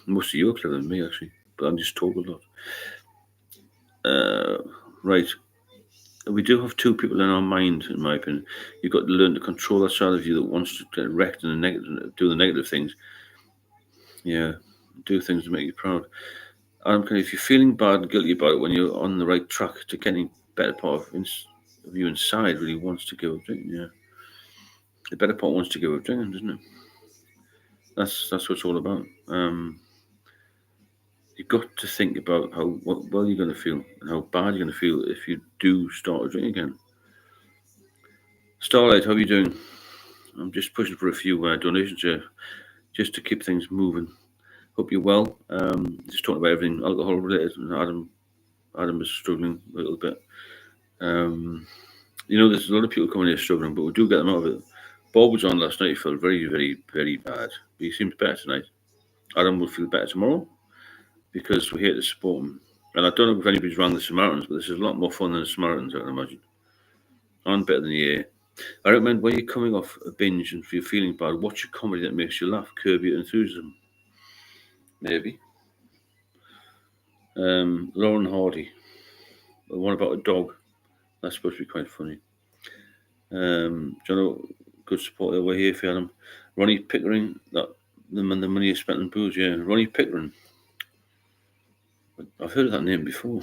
Most of you are cleverer than me, actually. But I'm just told a lot. Right. We do have two people in our mind, in my opinion. You've got to learn to control that side of you that wants to get wrecked and do the negative things. Yeah, do things to make you proud. If you're feeling bad and guilty about it when you're on the right track to getting better part of you inside really wants to give up drinking, yeah. The better part wants to give up drinking, doesn't it? That's what it's all about. You've got to think about what well you're going to feel and how bad you're going to feel if you do start a drink again. Starlight, how are you doing? I'm just pushing for a few donations here, just to keep things moving. Hope you're well. Just talking about everything alcohol related, and Adam is struggling a little bit. There's a lot of people coming here struggling, but we do get them out of it. Bob was on last night. He felt very, very, very bad. But he seems better tonight. Adam will feel better tomorrow because we're here to support him. And I don't know if anybody's rang the Samaritans, but this is a lot more fun than the Samaritans, I can imagine. And better than the year. I recommend when you're coming off a binge and if you're feeling bad, watch a comedy that makes you laugh, curb your enthusiasm. Maybe. Lauren Hardy. One about a dog. That's supposed to be quite funny. Do you know, good support over here for him. Ronnie Pickering, the money is spent on booze, yeah. Ronnie Pickering. I've heard of that name before.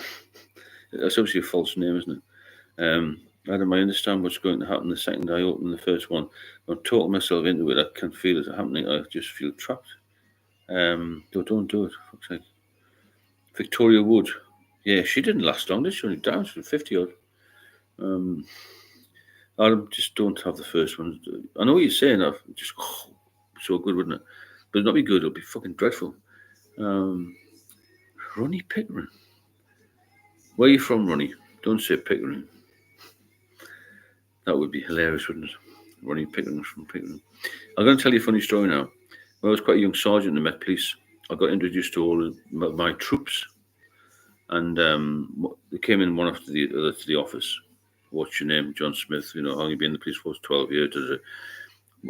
That's obviously a false name, isn't it? Adam, I understand what's going to happen the second I open the first one. I'm talking myself into it. I can feel it happening. I just feel trapped. Don't do it, for fuck's sake. Victoria Wood. Yeah, she didn't last long, did she? Only down to 50 odd. Adam, just don't have the first one. I know what you're saying. Just so good, wouldn't it? But it'd not be good. It'll be fucking dreadful. Ronnie Pickering. Where are you from, Ronnie? Don't say Pickering. That would be hilarious, wouldn't it? Ronnie Pickering from Pickering. I'm going to tell you a funny story now. When I was quite a young sergeant in the Met Police, I got introduced to all of my troops. And they came in one after the other to the office. What's your name? John Smith. How long you been in the police force? 12 years.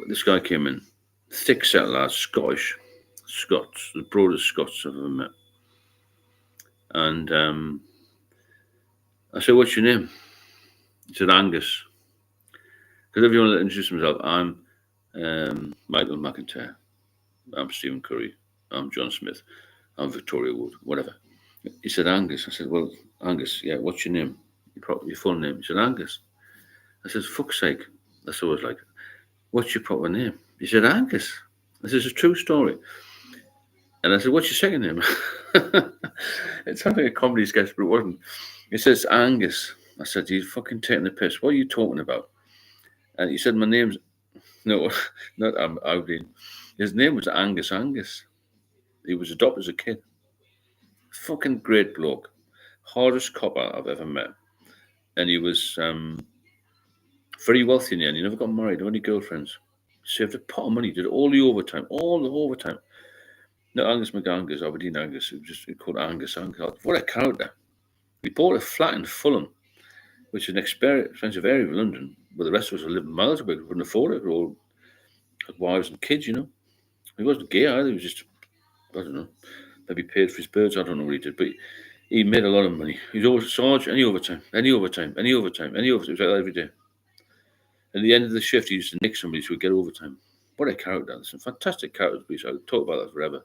This guy came in. Thick set lads, Scottish. Scots. The broadest Scots I've ever met. And I said, what's your name? He said, Angus. Because everyone introduced himself. I'm Michael McIntyre. I'm Stephen Curry. I'm John Smith. I'm Victoria Wood. Whatever. He said, Angus. I said, well, Angus, yeah, what's your name? Your full name? He said, Angus. I said, fuck's sake. That's always like, what's your proper name? He said, Angus. This is a true story. And I said, what's your second name? It sounded like a comedy sketch, but it wasn't. He says, Angus. I said, you're fucking taking the piss. What are you talking about? And he said, my name's... No, not Alvin. His name was Angus Angus. He was adopted as a kid. Fucking great bloke. Hardest copper I've ever met. And he was very wealthy in the end. He never got married. Had any girlfriends. Saved a pot of money. Did all the overtime. No, Angus McAngus, Aberdeen Angus. It was just called Angus Angus. What a character. We bought a flat in Fulham, which is an expensive area of London, but the rest of us are living miles away. We couldn't afford it. We all had wives and kids, He wasn't gay either. He was just, I don't know, maybe paid for his birds. I don't know what he did, but he made a lot of money. He was always Sarge, any overtime. It was like that every day. At the end of the shift, he used to nick somebody so he'd get overtime. What a character. There's some fantastic characters, please. I could talk about that forever.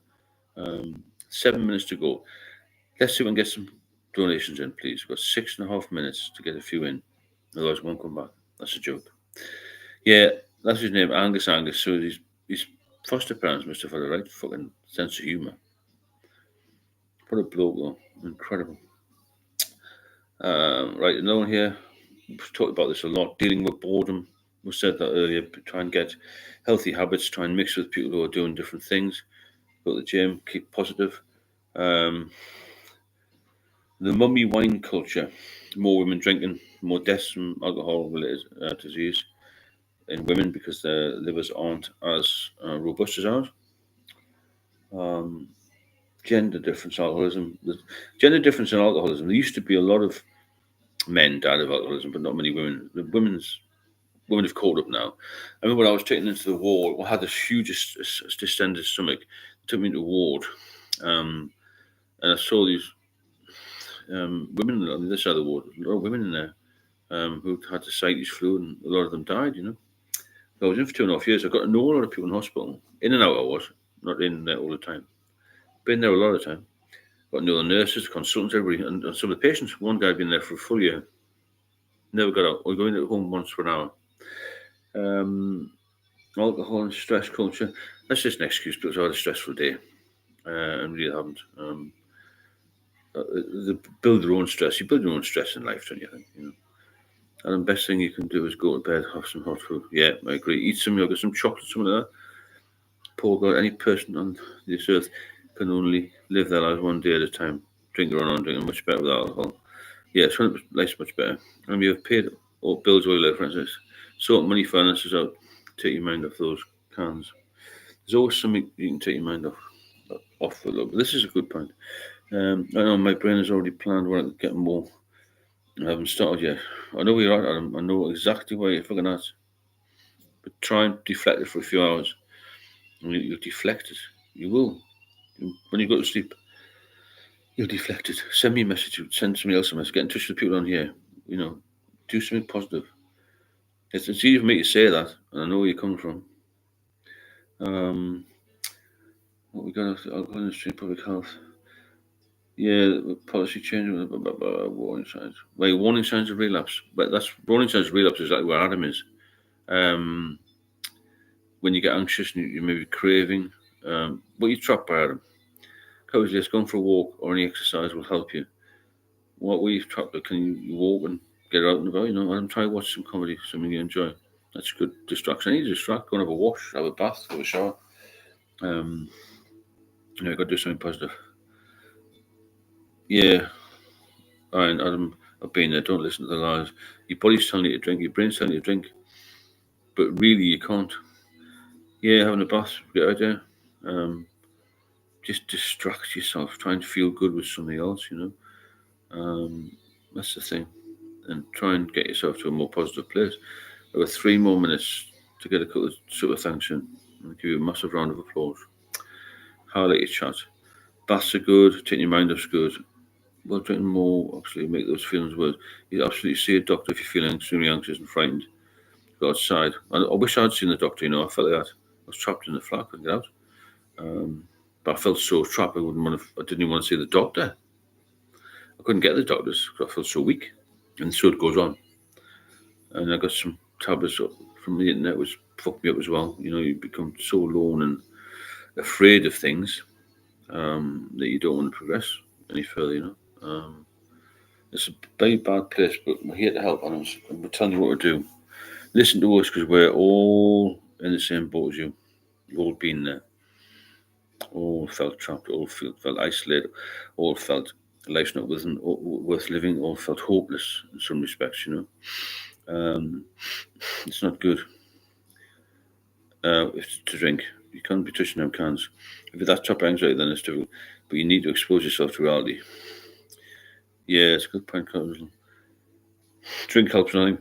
7 minutes to go. Let's see if we can get some donations in, please. We've got 6.5 minutes to get a few in. Otherwise, we won't come back. That's a joke. Yeah, that's his name, Angus Angus. So his foster parents must have had a right fucking sense of humour. What a bloke, though. Incredible. Right, another one here. We've talked about this a lot. Dealing with boredom. We said that earlier. Try and get healthy habits. Try and mix with people who are doing different things. Go to the gym. Keep positive. The mummy wine culture. More women drinking. More deaths from alcohol-related disease in women because their livers aren't as robust as ours. Gender difference alcoholism. The gender difference in alcoholism. There used to be a lot of men died of alcoholism, but not many women. The women have caught up now. I remember when I was taken into the ward, I had this huge distended stomach. They took me into the ward, and I saw these women on this side of the water, a lot of women in there who had the ascites flu, and a lot of them died. I was in for 2.5 years. I got to know a lot of people in hospital. In and out I was, not in there all the time. Been there a lot of the time. Got to know the nurses, the consultants, everybody, and some of the patients. One guy had been there for a full year. Never got out. We go in at home once for an hour. Alcohol and stress culture. That's just an excuse because I had a stressful day. And really haven't. They build their own stress. You build your own stress in life, don't you think? And the best thing you can do is go to bed, have some hot food. Yeah, I agree. Eat some yogurt, some chocolate, something like that. Poor God, any person on this earth can only live their life one day at a time. Drink their own, drinking much better with alcohol. Yeah, it's life's much better. And you've paid all bills all your life, for instance. Sort money finances out. Take your mind off those cans. There's always something you can take your mind off for a little bit. This is a good point. I know my brain has already planned where I can get more. I haven't started yet. I know where you're at, Adam. I know exactly where you're fucking at. But try and deflect it for a few hours. And you'll deflect it. You will. When you go to sleep, you'll deflect it. Send me a message. Send somebody else a message. Get in touch with people on here. Do something positive. It's easy for me to say that, and I know where you're coming from. What we got after alcohol industry, public health. Yeah, policy change, warning signs. Wait, warning signs of relapse. But that's warning signs of relapse is exactly where Adam is. When you get anxious and you may be craving, what you trapped by Adam. Coach, just going for a walk or any exercise will help you. What were you trapped by? Can you walk and get out and about? Adam, try watch some comedy, something you enjoy. That's a good distraction. I need to distract. Go and have a wash, have a bath, have a shower. Got to do something positive. Yeah. And Adam, I've been there. Don't listen to the lies. Your body's telling you to drink. Your brain's telling you to drink. But really, you can't. Yeah, having a bath, good idea. Just distract yourself. Try and feel good with something else, That's the thing. And try and get yourself to a more positive place. I've got 3 more minutes to get a couple of super thanks in. I'll give you a massive round of applause. Highlight your chat. Baths are good. Taking your mind off's good. Well, drinking more absolutely make those feelings worse. You absolutely see a doctor if you're feeling extremely anxious and frightened. Go outside. I wish I'd seen the doctor. I felt like that. I was trapped in the flat, couldn't get out. But I felt so trapped. I didn't even want to see the doctor. I couldn't get the doctors because I felt so weak. And so it goes on. And I got some tablets from the internet, which fucked me up as well. You become so alone and afraid of things that you don't want to progress any further. It's a very bad place, but we're here to help on us, and we're telling you what to do. Listen to us because we're all in the same boat as you. You've all been there. All felt trapped. All felt isolated. All felt life's not worth living. All felt hopeless in some respects. It's not good to drink. You can't be touching them cans. If it's that top anxiety, then it's difficult. But you need to expose yourself to reality. Yeah, it's a good point, Carl. Drink helps nothing.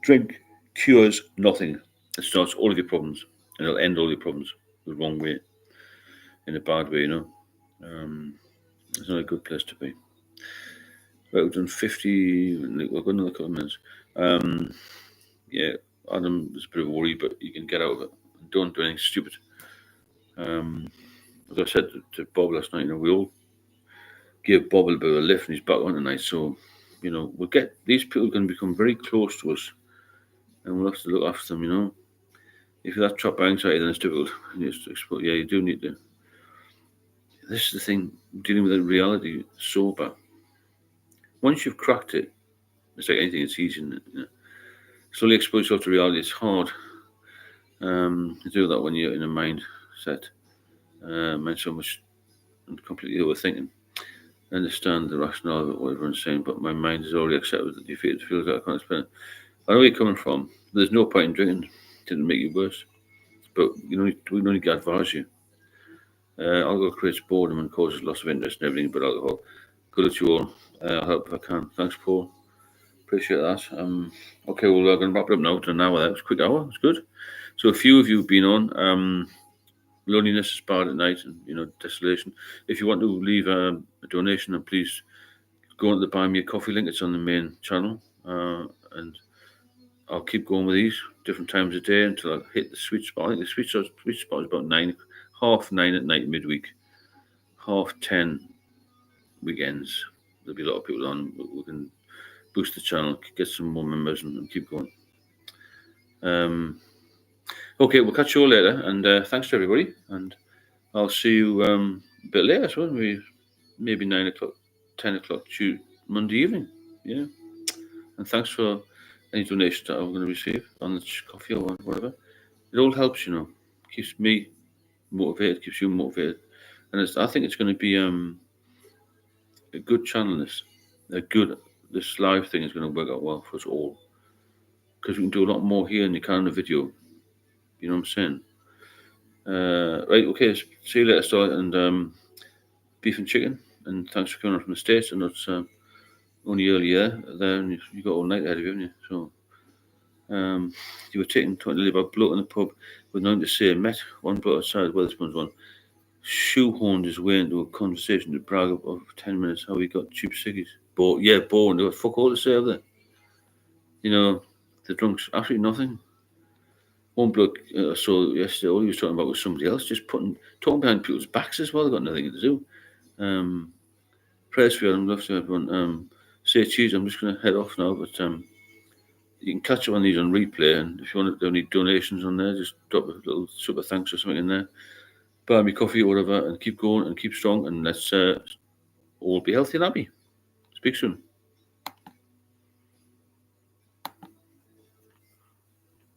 Drink cures nothing. It starts all of your problems, and it'll end all your problems the wrong way, in a bad way. It's not a good place to be. Right, we've done 50. We've got another couple of minutes. Yeah, Adam is a bit of a worry, but you can get out of it. Don't do anything stupid. As I said to Bob last night, we all give Bob a bit of a lift, and he's back on tonight. So, we'll get these people going to become very close to us, and we'll have to look after them. If you're that trapped by anxiety, then it's difficult. Yeah, you do need to. This is the thing, dealing with the reality sober. Once you've cracked it, it's like anything, it's easy. Slowly expose yourself to reality. It's hard to do that when you're in a mindset. Mind so much and completely overthinking. I understand the rationale of it, what everyone's saying, but my mind has already accepted that you feels like I can't explain it. I know where you're coming from. There's no point in drinking. It didn't make you worse. But we don't need to advise you. Alcohol creates boredom and causes loss of interest in everything but alcohol. Good at you all. I'll help if I can. Thanks, Paul. Appreciate that. Okay, well, we're going to wrap it up now to an hour. That was a quick hour. It's good. So a few of you have been on. Loneliness is bad at night, and desolation. If you want to leave a donation, then please go on to the Buy Me a Coffee link. It's on the main channel, and I'll keep going with these different times of day until I hit the sweet spot. I think the sweet spot is about 9:30 at night midweek, 10:30 weekends. There'll be a lot of people on. We can boost the channel, get some more members, and keep going. Okay, we'll catch you all later, and thanks to everybody, and I'll see you a bit later, so maybe 9 o'clock, 10 o'clock, Monday evening. Yeah, and thanks for any donations that I'm going to receive on the coffee or whatever. It all helps, keeps me motivated, keeps you motivated, and I think it's going to be a good channel. This live thing is going to work out well for us all, because we can do a lot more here than you can in a video. You know what I'm saying? Right, okay, see you later, Story, and beef and chicken, and thanks for coming on from the States. And it's only earlier there, and you got all night ahead of you, haven't you? So, you were taking 20 about bloke in the pub with nothing to say. Met one bloke outside Wetherspoon's one, shoehorned his way into a conversation to brag of 10 minutes how he got cheap ciggies. Boring. They got fuck all to say, have they? The drunks, absolutely nothing. One bloke I saw yesterday, all he was talking about was somebody else, just talking behind people's backs as well. They've got nothing to do. Prayers for you, and love to everyone. Say cheese, I'm just going to head off now, but you can catch up on these on replay, and if you want to do any donations on there, just drop a little super thanks or something in there. Buy me coffee or whatever, and keep going and keep strong, and let's all be healthy and happy. Speak soon.